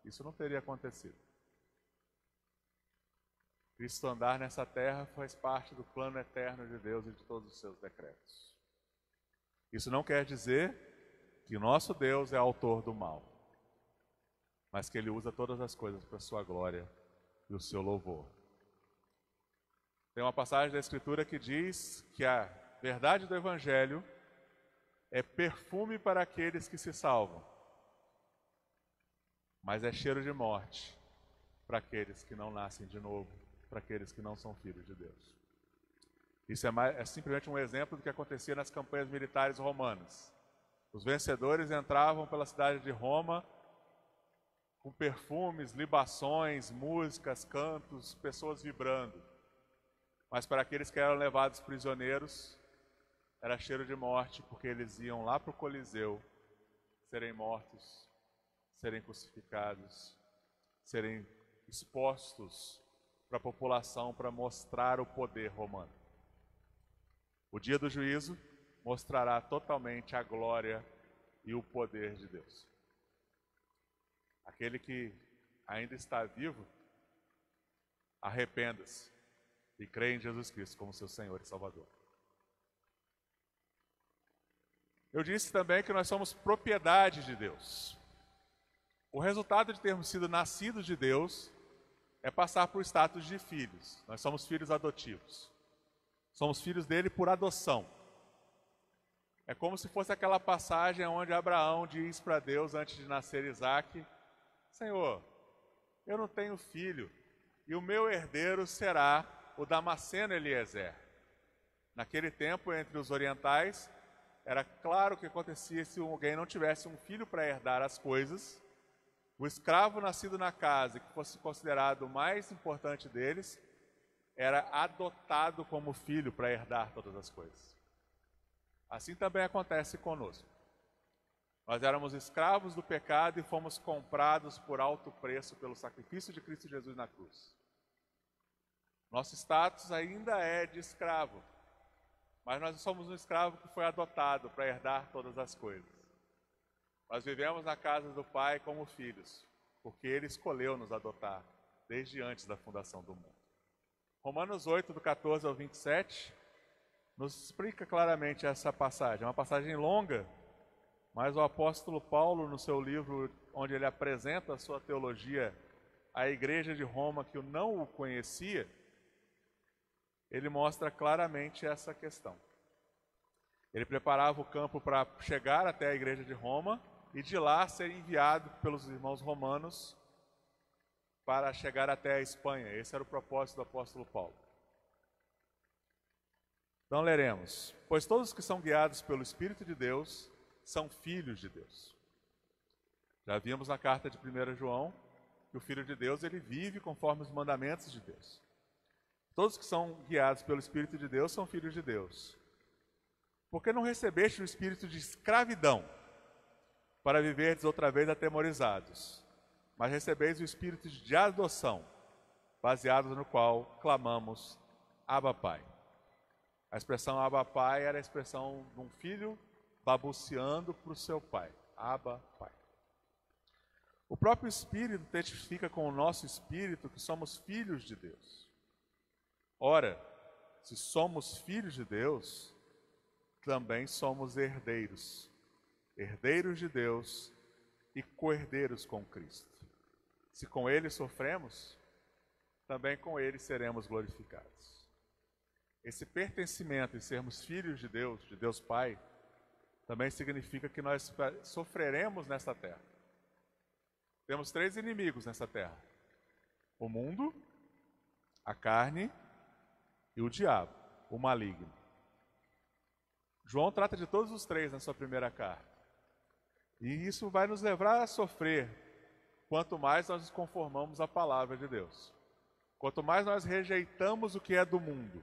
isso não teria acontecido. Cristo andar nessa terra faz parte do plano eterno de Deus e de todos os seus decretos. Isso não quer dizer que o nosso Deus é autor do mal, mas que Ele usa todas as coisas para a sua glória e o seu louvor. Tem uma passagem da Escritura que diz que a verdade do Evangelho é perfume para aqueles que se salvam, mas é cheiro de morte para aqueles que não nascem de novo, para aqueles que não são filhos de Deus. Isso é simplesmente um exemplo do que acontecia nas campanhas militares romanas. Os vencedores entravam pela cidade de Roma com perfumes, libações, músicas, cantos, pessoas vibrando. Mas para aqueles que eram levados prisioneiros, era cheiro de morte, porque eles iam lá para o Coliseu serem mortos, serem crucificados, serem expostos para a população para mostrar o poder romano. O dia do juízo mostrará totalmente a glória e o poder de Deus. Aquele que ainda está vivo, arrependa-se e crê em Jesus Cristo como seu Senhor e Salvador. Eu disse também que nós somos propriedade de Deus. O resultado de termos sido nascidos de Deus é passar por status de filhos. Nós somos filhos adotivos. Somos filhos dele por adoção. É como se fosse aquela passagem onde Abraão diz para Deus, antes de nascer Isaque: Senhor, eu não tenho filho, e o meu herdeiro será o Damasceno Eliezer. Naquele tempo, entre os orientais, era claro que acontecia se alguém não tivesse um filho para herdar as coisas. O escravo nascido na casa, que fosse considerado o mais importante deles, era adotado como filho para herdar todas as coisas. Assim também acontece conosco. Nós éramos escravos do pecado e fomos comprados por alto preço pelo sacrifício de Cristo Jesus na cruz. Nosso status ainda é de escravo, mas nós somos um escravo que foi adotado para herdar todas as coisas. Nós vivemos na casa do Pai como filhos, porque Ele escolheu nos adotar desde antes da fundação do mundo. Romanos 8, do 14 ao 27, nos explica claramente essa passagem. É uma passagem longa, mas o apóstolo Paulo, no seu livro, onde ele apresenta a sua teologia à igreja de Roma, que não o conhecia, ele mostra claramente essa questão. Ele preparava o campo para chegar até a igreja de Roma e de lá ser enviado pelos irmãos romanos para chegar até a Espanha. Esse era o propósito do apóstolo Paulo. Então leremos: pois todos os que são guiados pelo Espírito de Deus são filhos de Deus. Já vimos na carta de 1 João que o Filho de Deus, ele vive conforme os mandamentos de Deus. Todos que são guiados pelo Espírito de Deus são filhos de Deus. Porque não recebeste o espírito de escravidão para viverdes outra vez atemorizados, mas recebeis o espírito de adoção, baseado no qual clamamos Abba Pai. A expressão Abba Pai era a expressão de um filho balbuciando para o seu pai. Abba Pai. O próprio Espírito testifica com o nosso espírito que somos filhos de Deus. Ora, se somos filhos de Deus, também somos herdeiros, herdeiros de Deus e co-herdeiros com Cristo. Se com Ele sofremos, também com Ele seremos glorificados. Esse pertencimento e sermos filhos de Deus Pai, também significa que nós sofreremos nesta terra. Temos 3 inimigos nessa terra: o mundo, a carne e o diabo, o maligno. João trata de todos os 3 na sua primeira carta. E isso vai nos levar a sofrer, quanto mais nós nos conformamos à palavra de Deus. Quanto mais nós rejeitamos o que é do mundo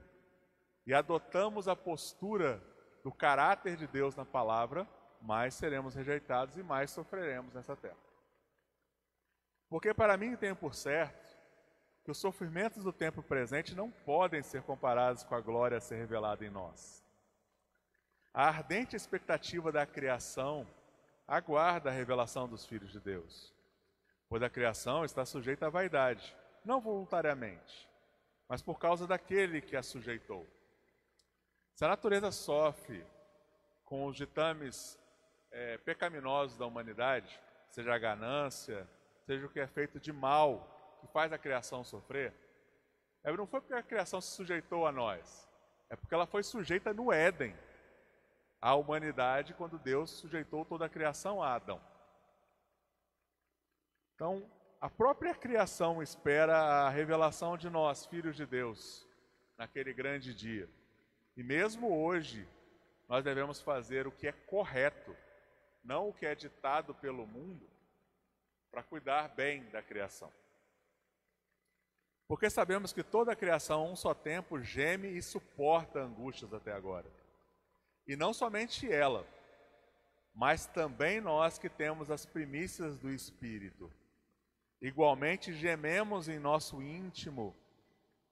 e adotamos a postura do caráter de Deus na palavra, mais seremos rejeitados e mais sofreremos nessa terra. Porque para mim tenho por certo que os sofrimentos do tempo presente não podem ser comparados com a glória a ser revelada em nós. A ardente expectativa da criação aguarda a revelação dos filhos de Deus, pois a criação está sujeita à vaidade, não voluntariamente, mas por causa daquele que a sujeitou. Se a natureza sofre com os ditames pecaminosos da humanidade, seja a ganância, seja o que é feito de mal, que faz a criação sofrer, não foi porque a criação se sujeitou a nós, é porque ela foi sujeita no Éden à humanidade, quando Deus sujeitou toda a criação a Adão. Então, a própria criação espera a revelação de nós, filhos de Deus, naquele grande dia. E mesmo hoje, nós devemos fazer o que é correto, não o que é ditado pelo mundo, para cuidar bem da criação. Porque sabemos que toda a criação, a um só tempo, geme e suporta angústias até agora. E não somente ela, mas também nós que temos as primícias do Espírito. Igualmente gememos em nosso íntimo,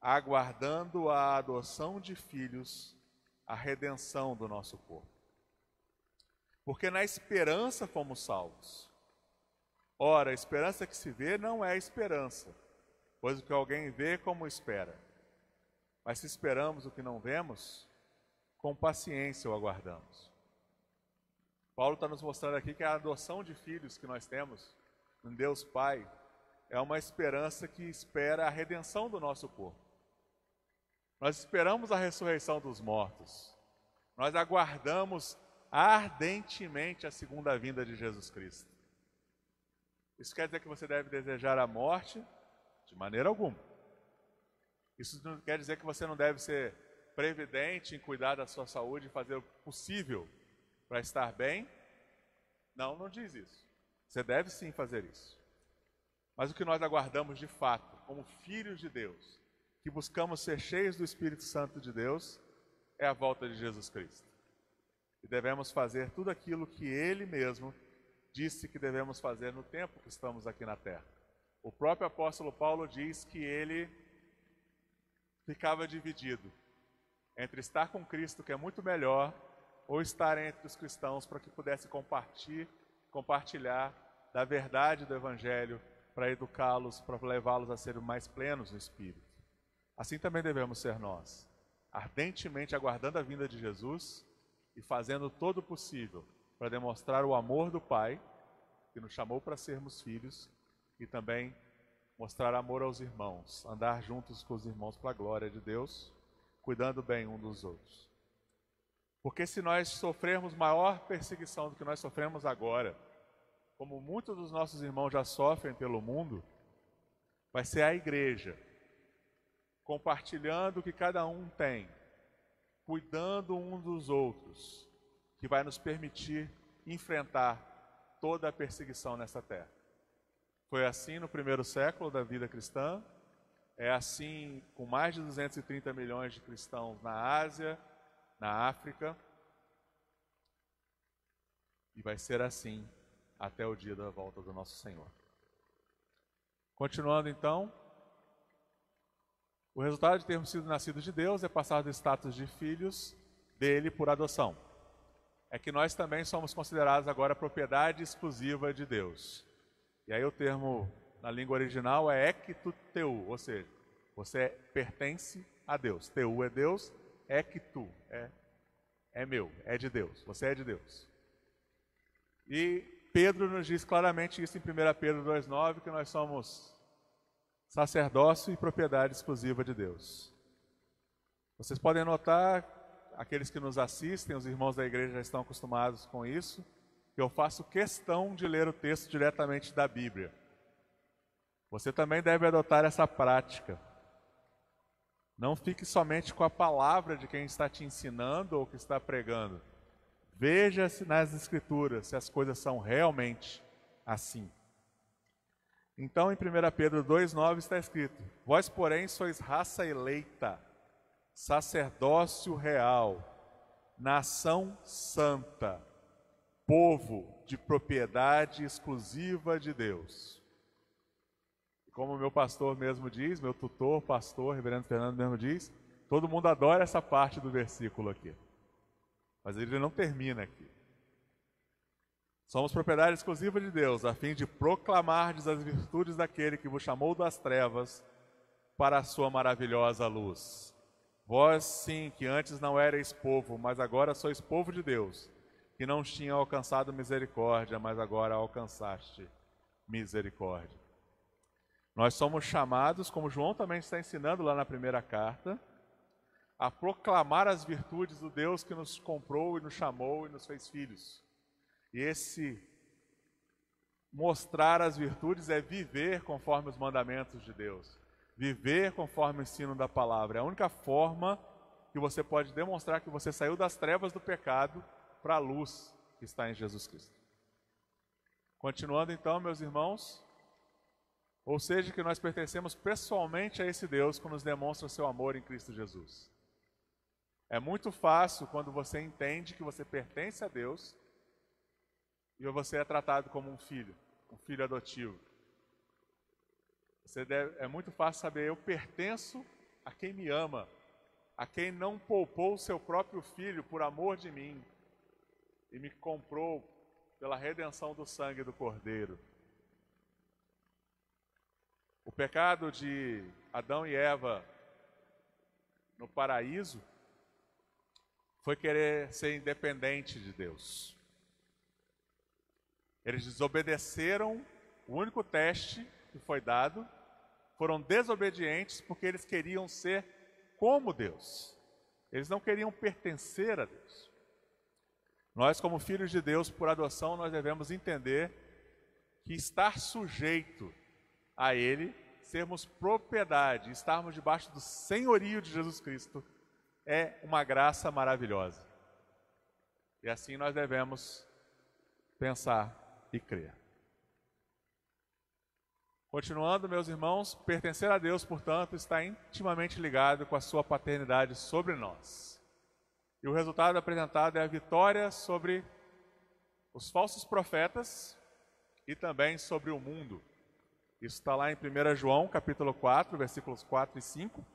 aguardando a adoção de filhos, a redenção do nosso corpo. Porque na esperança fomos salvos. Ora, a esperança que se vê não é esperança, pois o que alguém vê, como espera. Mas se esperamos o que não vemos, com paciência o aguardamos. Paulo está nos mostrando aqui que a adoção de filhos que nós temos em Deus Pai é uma esperança que espera a redenção do nosso corpo. Nós esperamos a ressurreição dos mortos. Nós aguardamos ardentemente a segunda vinda de Jesus Cristo. Isso quer dizer que você deve desejar a morte? De maneira alguma. Isso não quer dizer que você não deve ser previdente em cuidar da sua saúde e fazer o possível para estar bem? Não, não diz isso. Você deve sim fazer isso. Mas o que nós aguardamos de fato, como filhos de Deus, que buscamos ser cheios do Espírito Santo de Deus, é a volta de Jesus Cristo. E devemos fazer tudo aquilo que Ele mesmo disse que devemos fazer no tempo que estamos aqui na terra. O próprio apóstolo Paulo diz que ele ficava dividido entre estar com Cristo, que é muito melhor, ou estar entre os cristãos para que pudesse compartilhar da verdade do Evangelho, para educá-los, para levá-los a serem mais plenos no Espírito. Assim também devemos ser nós. ardentemente aguardando a vinda de Jesus e fazendo todo o possível para demonstrar o amor do Pai, que nos chamou para sermos filhos, e também mostrar amor aos irmãos, andar juntos com os irmãos para a glória de Deus, cuidando bem um dos outros. Porque se nós sofrermos maior perseguição do que nós sofremos agora, como muitos dos nossos irmãos já sofrem pelo mundo, vai ser a igreja, compartilhando o que cada um tem, cuidando um dos outros, que vai nos permitir enfrentar toda a perseguição nessa terra. Foi assim no primeiro século da vida cristã, é assim com mais de 230 milhões de cristãos na Ásia, na África, e vai ser assim até o dia da volta do nosso Senhor. Continuando então, o resultado de termos sido nascidos de Deus é passar do status de filhos dele por adoção. É que nós também somos considerados agora propriedade exclusiva de Deus. E aí o termo na língua original é ektu-teu, ou seja, você pertence a Deus. Teu é Deus, ektu é meu, é de Deus, você é de Deus. E Pedro nos diz claramente isso em 1 Pedro 2,9, que nós somos sacerdócio e propriedade exclusiva de Deus. Vocês podem notar, aqueles que nos assistem, os irmãos da igreja já estão acostumados com isso, que eu faço questão de ler o texto diretamente da Bíblia. Você também deve adotar essa prática. Não fique somente com a palavra de quem está te ensinando ou que está pregando. Veja se nas Escrituras se as coisas são realmente assim. Então, em 1 Pedro 2,9 está escrito: Vós, porém, sois raça eleita, sacerdócio real, nação santa, povo de propriedade exclusiva de Deus. E como o meu pastor mesmo diz, meu tutor, pastor, reverendo Fernando mesmo diz, todo mundo adora essa parte do versículo aqui. Mas ele não termina aqui. Somos propriedade exclusiva de Deus, a fim de proclamardes as virtudes daquele que vos chamou das trevas para a sua maravilhosa luz. Vós, sim, que antes não erais povo, mas agora sois povo de Deus, que não tinha alcançado misericórdia, mas agora alcançaste misericórdia. Nós somos chamados, como João também está ensinando lá na primeira carta, a proclamar as virtudes do Deus que nos comprou e nos chamou e nos fez filhos. E esse mostrar as virtudes é viver conforme os mandamentos de Deus, viver conforme o ensino da palavra. É a única forma que você pode demonstrar que você saiu das trevas do pecado para a luz que está em Jesus Cristo. Continuando então, meus irmãos, ou seja, que nós pertencemos pessoalmente a esse Deus que nos demonstra o seu amor em Cristo Jesus. É muito fácil quando você entende que você pertence a Deus e você é tratado como um filho adotivo. É muito fácil saber, eu pertenço a quem me ama, a quem não poupou o seu próprio filho por amor de mim e me comprou pela redenção do sangue do Cordeiro. O pecado de Adão e Eva no paraíso foi querer ser independente de Deus. Eles desobedeceram o único teste que foi dado, foram desobedientes porque eles queriam ser como Deus. Eles não queriam pertencer a Deus. Nós, como filhos de Deus por adoção, nós devemos entender que estar sujeito a Ele, sermos propriedade, estarmos debaixo do senhorio de Jesus Cristo, é uma graça maravilhosa. E assim nós devemos pensar e crer. Continuando, meus irmãos, pertencer a Deus, portanto, está intimamente ligado com a sua paternidade sobre nós. E o resultado apresentado é a vitória sobre os falsos profetas e também sobre o mundo. Isso está lá em 1 João, capítulo 4, versículos 4 e 5.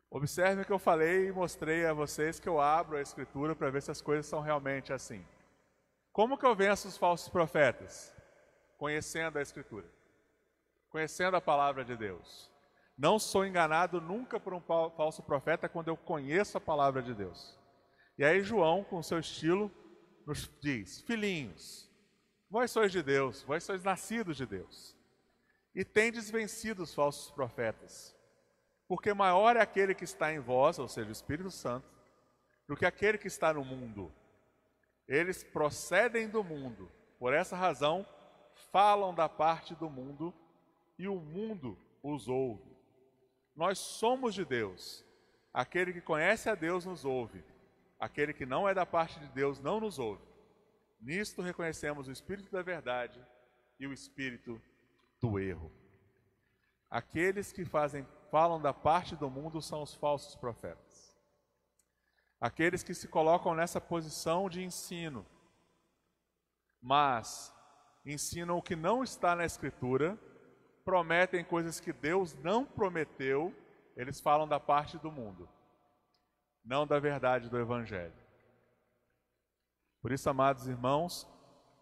Observe que eu falei e mostrei a vocês que eu abro a Escritura para ver se as coisas são realmente assim. Como que eu venço os falsos profetas? Conhecendo a Escritura, conhecendo a palavra de Deus. Não sou enganado nunca por um falso profeta quando eu conheço a palavra de Deus. E aí João, com o seu estilo, nos diz: filhinhos, vós sois de Deus, vós sois nascidos de Deus, e tendes vencido os falsos profetas, porque maior é aquele que está em vós, ou seja, o Espírito Santo, do que aquele que está no mundo. Eles procedem do mundo, por essa razão falam da parte do mundo, e o mundo os ouve. Nós somos de Deus. Aquele que conhece a Deus nos ouve. Aquele que não é da parte de Deus não nos ouve. Nisto reconhecemos o espírito da verdade e o espírito do erro. Aqueles que falam da parte do mundo são os falsos profetas. Aqueles que se colocam nessa posição de ensino, mas ensinam o que não está na Escritura, prometem coisas que Deus não prometeu, eles falam da parte do mundo, não da verdade do Evangelho. Por isso, amados irmãos,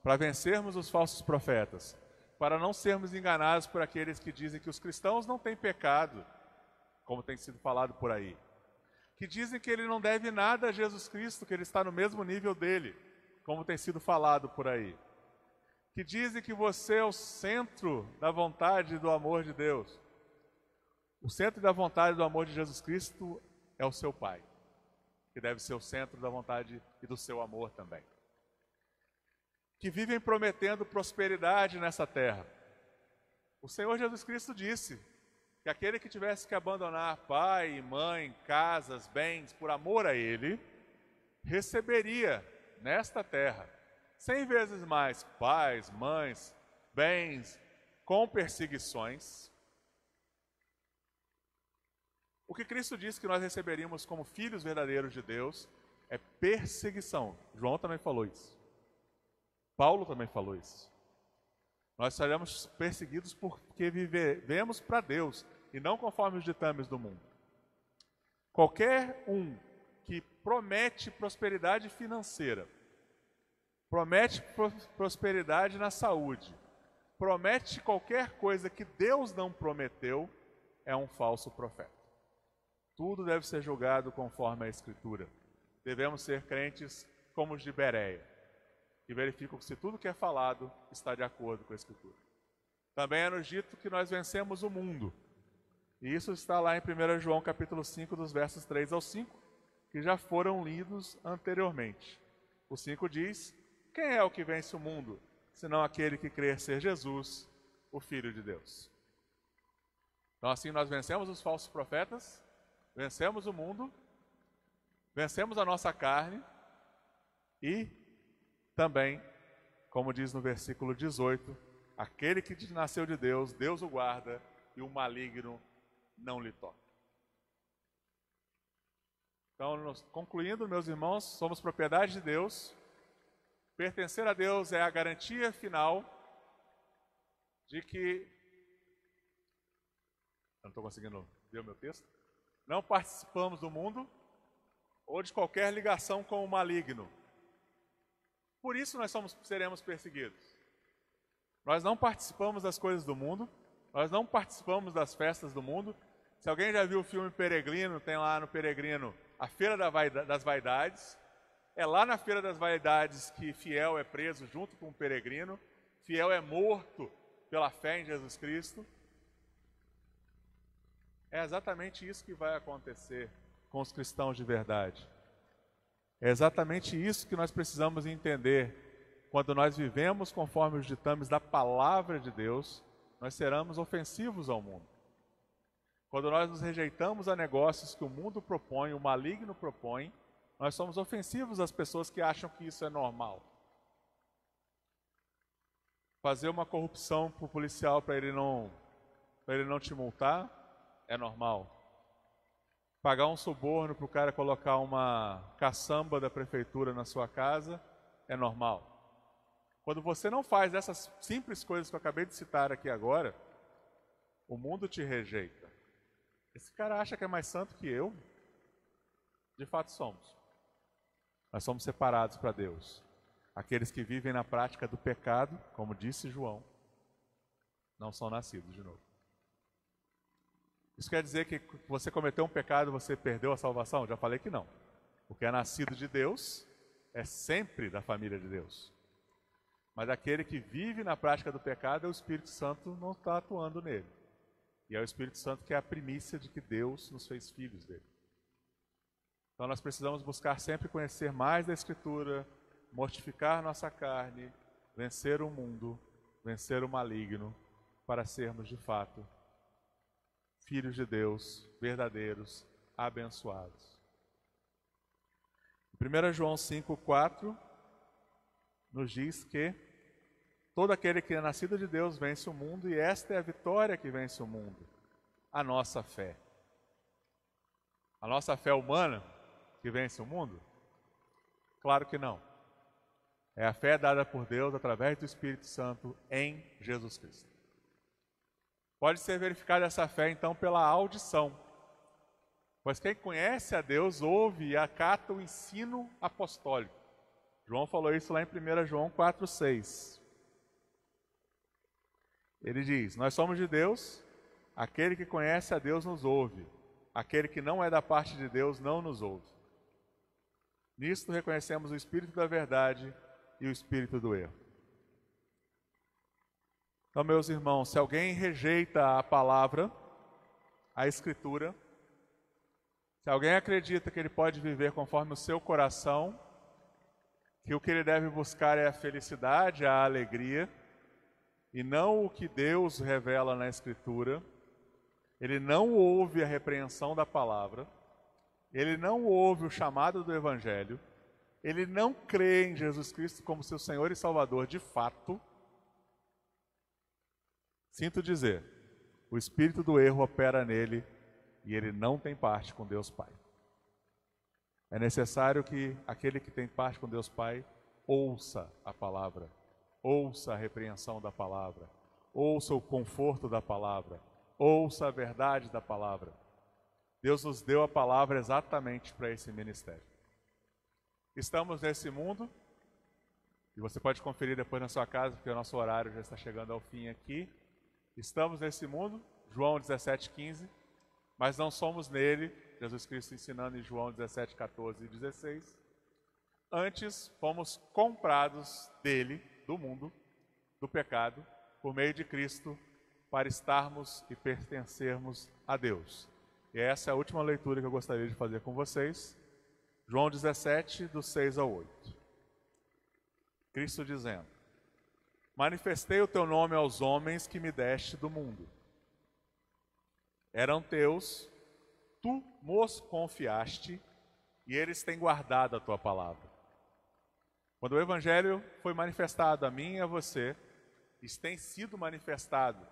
para vencermos os falsos profetas, para não sermos enganados por aqueles que dizem que os cristãos não têm pecado, como tem sido falado por aí, que dizem que ele não deve nada a Jesus Cristo, que ele está no mesmo nível dele, como tem sido falado por aí, que dizem que você é o centro da vontade e do amor de Deus. O centro da vontade e do amor de Jesus Cristo é o seu Pai, que deve ser o centro da vontade e do seu amor também. Que vivem prometendo prosperidade nessa terra. O Senhor Jesus Cristo disse que aquele que tivesse que abandonar pai, mãe, casas, bens, por amor a Ele, receberia nesta terra 100 vezes mais pais, mães, bens, com perseguições. O que Cristo disse que nós receberíamos como filhos verdadeiros de Deus é perseguição. João também falou isso. Paulo também falou isso. Nós seremos perseguidos porque vivemos para Deus e não conforme os ditames do mundo. Qualquer um que promete prosperidade financeira, promete prosperidade na saúde, promete qualquer coisa que Deus não prometeu, é um falso profeta. Tudo deve ser julgado conforme a Escritura. Devemos ser crentes como os de Bereia, que verificam se tudo que é falado está de acordo com a Escritura. Também é nos dito que nós vencemos o mundo. E isso está lá em 1 João capítulo 5, dos versos 3 ao 5, que já foram lidos anteriormente. O 5 diz: quem é o que vence o mundo, senão aquele que crer ser Jesus, o Filho de Deus? Então assim nós vencemos os falsos profetas, vencemos o mundo, vencemos a nossa carne e também, como diz no versículo 18, aquele que nasceu de Deus, Deus o guarda e o maligno não lhe toca. Então, concluindo, meus irmãos, somos propriedade de Deus. Pertencer a Deus é a garantia final de que... Eu não estou conseguindo ver o meu texto. Não participamos do mundo ou de qualquer ligação com o maligno. Por isso nós seremos perseguidos. Nós não participamos das coisas do mundo, nós não participamos das festas do mundo. Se alguém já viu o filme Peregrino, tem lá no Peregrino a Feira das Vaidades. É lá na Feira das Vaidades que fiel é preso junto com o peregrino, fiel é morto pela fé em Jesus Cristo. É exatamente isso que vai acontecer com os cristãos de verdade. É exatamente isso que nós precisamos entender. Quando nós vivemos conforme os ditames da palavra de Deus, nós seremos ofensivos ao mundo. Quando nós nos rejeitamos a negócios que o mundo propõe, o maligno propõe, nós somos ofensivos às pessoas que acham que isso é normal. Fazer uma corrupção para o policial para ele não te multar é normal. Pagar um suborno para o cara colocar uma caçamba da prefeitura na sua casa é normal. Quando você não faz essas simples coisas que eu acabei de citar aqui agora, o mundo te rejeita. Esse cara acha que é mais santo que eu? De fato somos. Nós somos separados para Deus. Aqueles que vivem na prática do pecado, como disse João, não são nascidos de novo. Isso quer dizer que você cometeu um pecado, você perdeu a salvação? Já falei que não. O que é nascido de Deus é sempre da família de Deus. Mas aquele que vive na prática do pecado, é o Espírito Santo não está atuando nele. E é o Espírito Santo que é a primícia de que Deus nos fez filhos dele. Então nós precisamos buscar sempre conhecer mais da Escritura, mortificar nossa carne, vencer o mundo, vencer o maligno, para sermos de fato filhos de Deus, verdadeiros, abençoados. 1 João 5,4 nos diz que todo aquele que é nascido de Deus vence o mundo, e esta é a vitória que vence o mundo, a nossa fé. A nossa fé humana que vence o mundo? Claro que não. É a fé dada por Deus através do Espírito Santo em Jesus Cristo. Pode ser verificada essa fé então pela audição. Pois quem conhece a Deus ouve e acata o ensino apostólico. João falou isso lá em 1 João 4,6. Ele diz: nós somos de Deus, aquele que conhece a Deus nos ouve, aquele que não é da parte de Deus não nos ouve. Nisto reconhecemos o Espírito da verdade e o Espírito do erro. Então, meus irmãos, se alguém rejeita a palavra, a Escritura, se alguém acredita que ele pode viver conforme o seu coração, que o que ele deve buscar é a felicidade, a alegria, e não o que Deus revela na Escritura, ele não ouve a repreensão da palavra, ele não ouve o chamado do Evangelho, ele não crê em Jesus Cristo como seu Senhor e Salvador de fato, sinto dizer, o espírito do erro opera nele e ele não tem parte com Deus Pai. É necessário que aquele que tem parte com Deus Pai ouça a palavra, ouça a repreensão da palavra, ouça o conforto da palavra, ouça a verdade da palavra. Deus nos deu a palavra exatamente para esse ministério. Estamos nesse mundo, e você pode conferir depois na sua casa, porque o nosso horário já está chegando ao fim aqui. Estamos nesse mundo, João 17,15, mas não somos nele, Jesus Cristo ensinando em João 17,14 e 16. Antes, fomos comprados dele, do mundo, do pecado, por meio de Cristo, para estarmos e pertencermos a Deus. E essa é a última leitura que eu gostaria de fazer com vocês. João 17, do 6 ao 8. Cristo dizendo: manifestei o teu nome aos homens que me deste do mundo. Eram teus, tu nos confiaste, e eles têm guardado a tua palavra. Quando o Evangelho foi manifestado a mim e a você, isso tem sido manifestado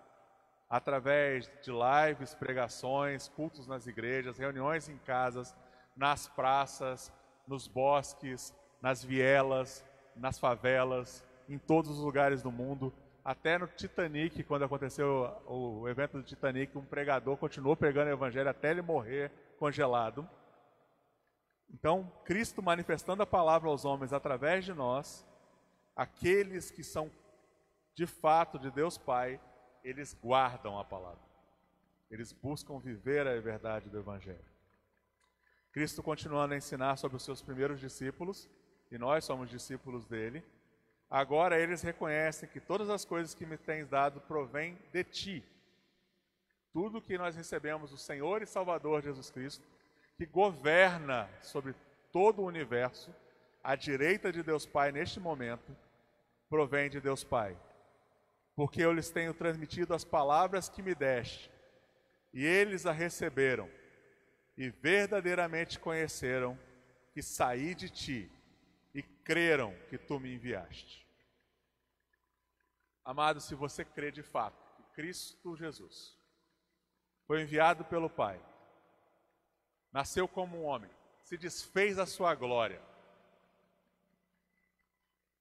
através de lives, pregações, cultos nas igrejas, reuniões em casas, nas praças, nos bosques, nas vielas, nas favelas, em todos os lugares do mundo. Até no Titanic, quando aconteceu o evento do Titanic, um pregador continuou pregando o Evangelho até ele morrer congelado. Então, Cristo manifestando a palavra aos homens através de nós, aqueles que são de fato de Deus Pai, eles guardam a palavra. Eles buscam viver a verdade do Evangelho. Cristo continuando a ensinar sobre os seus primeiros discípulos, e nós somos discípulos dele. Agora eles reconhecem que todas as coisas que me tens dado provêm de ti. Tudo que nós recebemos do Senhor e Salvador Jesus Cristo, que governa sobre todo o universo, à direita de Deus Pai neste momento, provém de Deus Pai. Porque eu lhes tenho transmitido as palavras que me deste, e eles a receberam, e verdadeiramente conheceram que saí de ti, e creram que tu me enviaste. Amado, se você crê de fato que Cristo Jesus foi enviado pelo Pai, nasceu como um homem, se desfez a sua glória,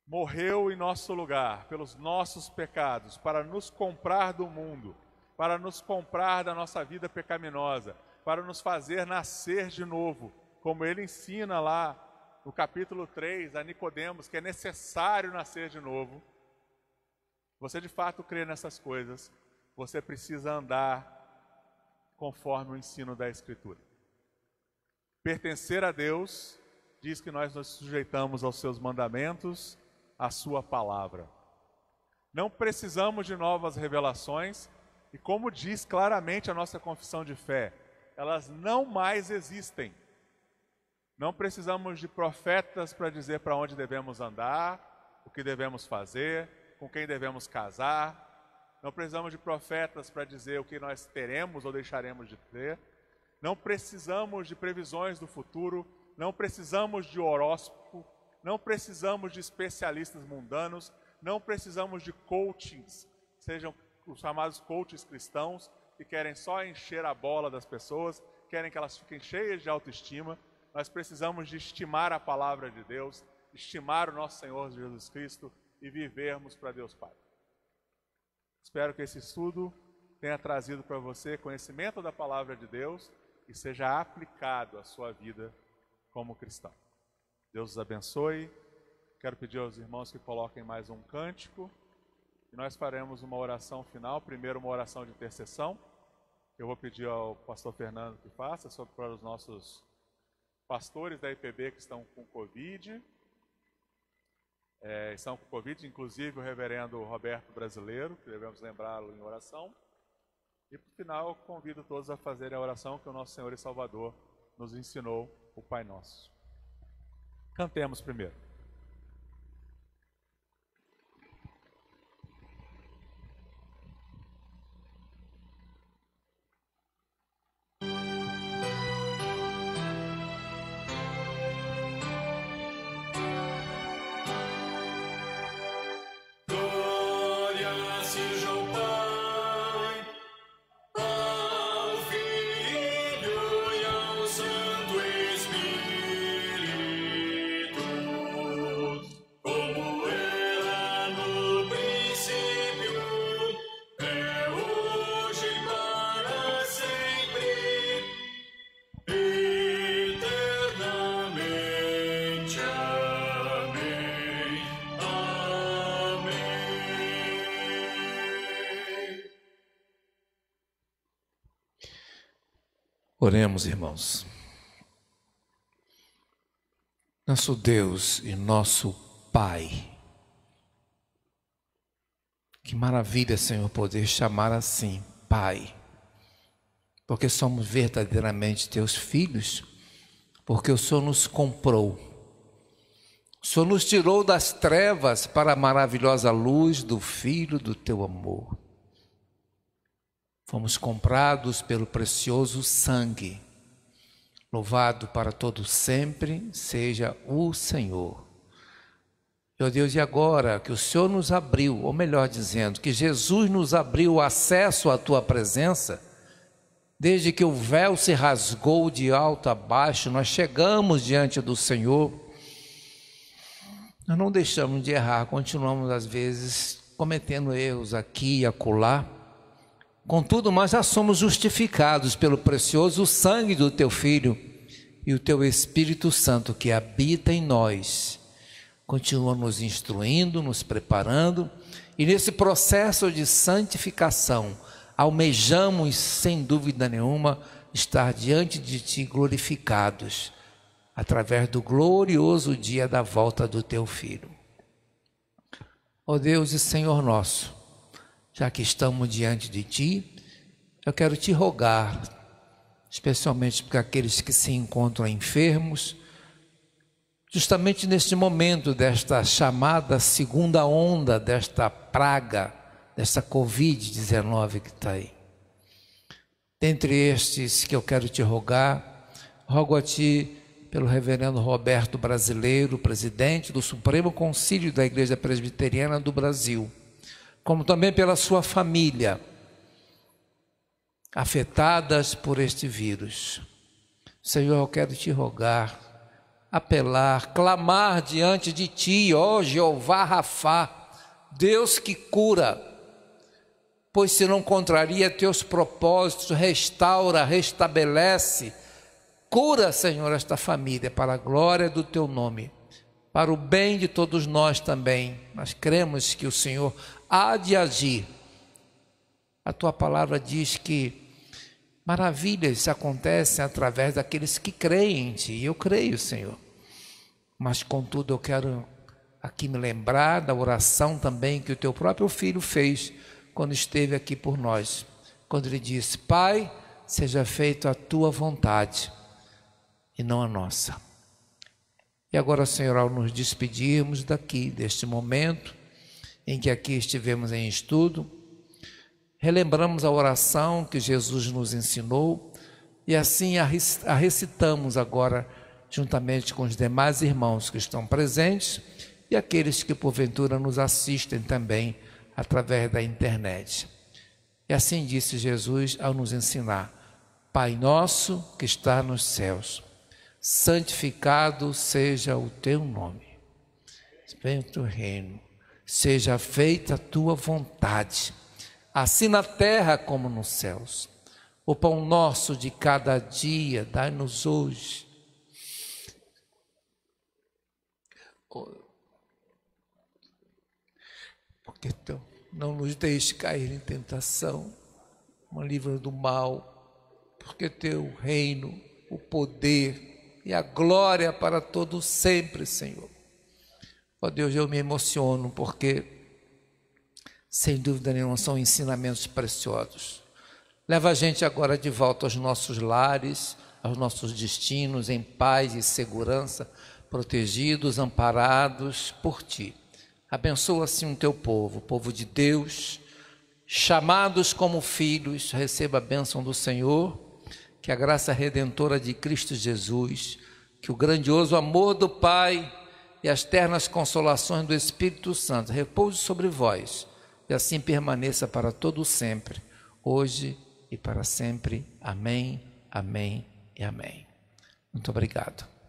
morreu em nosso lugar, pelos nossos pecados, para nos comprar do mundo, para nos comprar da nossa vida pecaminosa, para nos fazer nascer de novo, como ele ensina lá no capítulo 3 a Nicodemos, que é necessário nascer de novo. Você de fato crê nessas coisas, você precisa andar conforme o ensino da Escritura. Pertencer a Deus diz que nós nos sujeitamos aos seus mandamentos, à sua palavra. Não precisamos de novas revelações e, como diz claramente a nossa confissão de fé, elas não mais existem. Não precisamos de profetas para dizer para onde devemos andar, o que devemos fazer, com quem devemos casar. Não precisamos de profetas para dizer o que nós teremos ou deixaremos de ter. Não precisamos de previsões do futuro. Não precisamos de horóscopo. Não precisamos de especialistas mundanos. Não precisamos de coachings, sejam os chamados coaches cristãos, que querem só encher a bola das pessoas, querem que elas fiquem cheias de autoestima. Nós precisamos de estimar a palavra de Deus, estimar o nosso Senhor Jesus Cristo e vivermos para Deus Pai. Espero que esse estudo tenha trazido para você conhecimento da palavra de Deus e seja aplicado à sua vida como cristão. Deus os abençoe. Quero pedir aos irmãos que coloquem mais um cântico e nós faremos uma oração final. Primeiro, uma oração de intercessão, que eu vou pedir ao pastor Fernando que faça, sobre para os nossos pastores da IPB que estão com Covid. Estão com Covid, inclusive o reverendo Roberto Brasileiro, que devemos lembrá-lo em oração. E por final, convido todos a fazerem a oração que o nosso Senhor e Salvador nos ensinou, o Pai Nosso. Cantemos primeiro. Oremos, irmãos. Nosso Deus e nosso Pai. Que maravilha, Senhor, poder chamar assim, Pai. Porque somos verdadeiramente Teus filhos, porque o Senhor nos comprou. O Senhor nos tirou das trevas para a maravilhosa luz do Filho do Teu amor. Fomos comprados pelo precioso sangue. Louvado para todo sempre seja o Senhor. Meu Deus, e agora que o Senhor nos abriu, ou melhor dizendo, que Jesus nos abriu o acesso à Tua presença, desde que o véu se rasgou de alto a baixo, nós chegamos diante do Senhor. Nós não deixamos de errar, continuamos às vezes cometendo erros aqui e acolá. Contudo, nós já somos justificados pelo precioso sangue do Teu Filho e o Teu Espírito Santo que habita em nós. Continua nos instruindo, nos preparando e nesse processo de santificação, almejamos sem dúvida nenhuma estar diante de Ti glorificados através do glorioso dia da volta do Teu Filho. Ó Deus e Senhor nosso, já que estamos diante de Ti, eu quero Te rogar, especialmente para aqueles que se encontram enfermos, justamente neste momento desta chamada segunda onda, desta praga, desta Covid-19 que está aí. Dentre estes que eu quero Te rogar, rogo a Ti pelo reverendo Roberto Brasileiro, presidente do Supremo Concílio da Igreja Presbiteriana do Brasil, como também pela sua família, afetadas por este vírus. Senhor, eu quero Te rogar, apelar, clamar diante de Ti, ó Jeová Rafá, Deus que cura, pois se não contraria Teus propósitos, restaura, restabelece, cura, Senhor, esta família, para a glória do Teu nome, para o bem de todos nós também. Nós cremos que o Senhor há de agir. A Tua palavra diz que Maravilhas acontecem através daqueles que creem em Ti. E eu creio, Senhor. Mas, contudo, eu quero aqui me lembrar da oração também que o Teu próprio Filho fez quando esteve aqui por nós. Quando Ele disse: Pai, seja feita a Tua vontade e não a nossa. E agora, Senhor, ao nos despedirmos daqui, deste momento em que aqui estivemos em estudo, relembramos a oração que Jesus nos ensinou e assim a recitamos agora juntamente com os demais irmãos que estão presentes e aqueles que porventura nos assistem também através da internet. E assim disse Jesus ao nos ensinar: Pai nosso que está nos céus, santificado seja o Teu nome. Venha o Teu reino, seja feita a Tua vontade, assim na terra como nos céus. O pão nosso de cada dia dai-nos hoje. Porque não nos deixe cair em tentação, mas livra do mal, porque Teu reino, o poder e a glória para todos sempre, Senhor. Ó Deus, eu me emociono porque, sem dúvida nenhuma, são ensinamentos preciosos. Leva a gente agora de volta aos nossos lares, aos nossos destinos, em paz e segurança, protegidos, amparados por Ti. Abençoa assim o Teu povo, o povo de Deus, chamados como filhos, receba a bênção do Senhor, que a graça redentora de Cristo Jesus, que o grandioso amor do Pai e as ternas consolações do Espírito Santo repouse sobre vós, e assim permaneça para todo sempre, hoje e para sempre. Amém, amém e amém. Muito obrigado.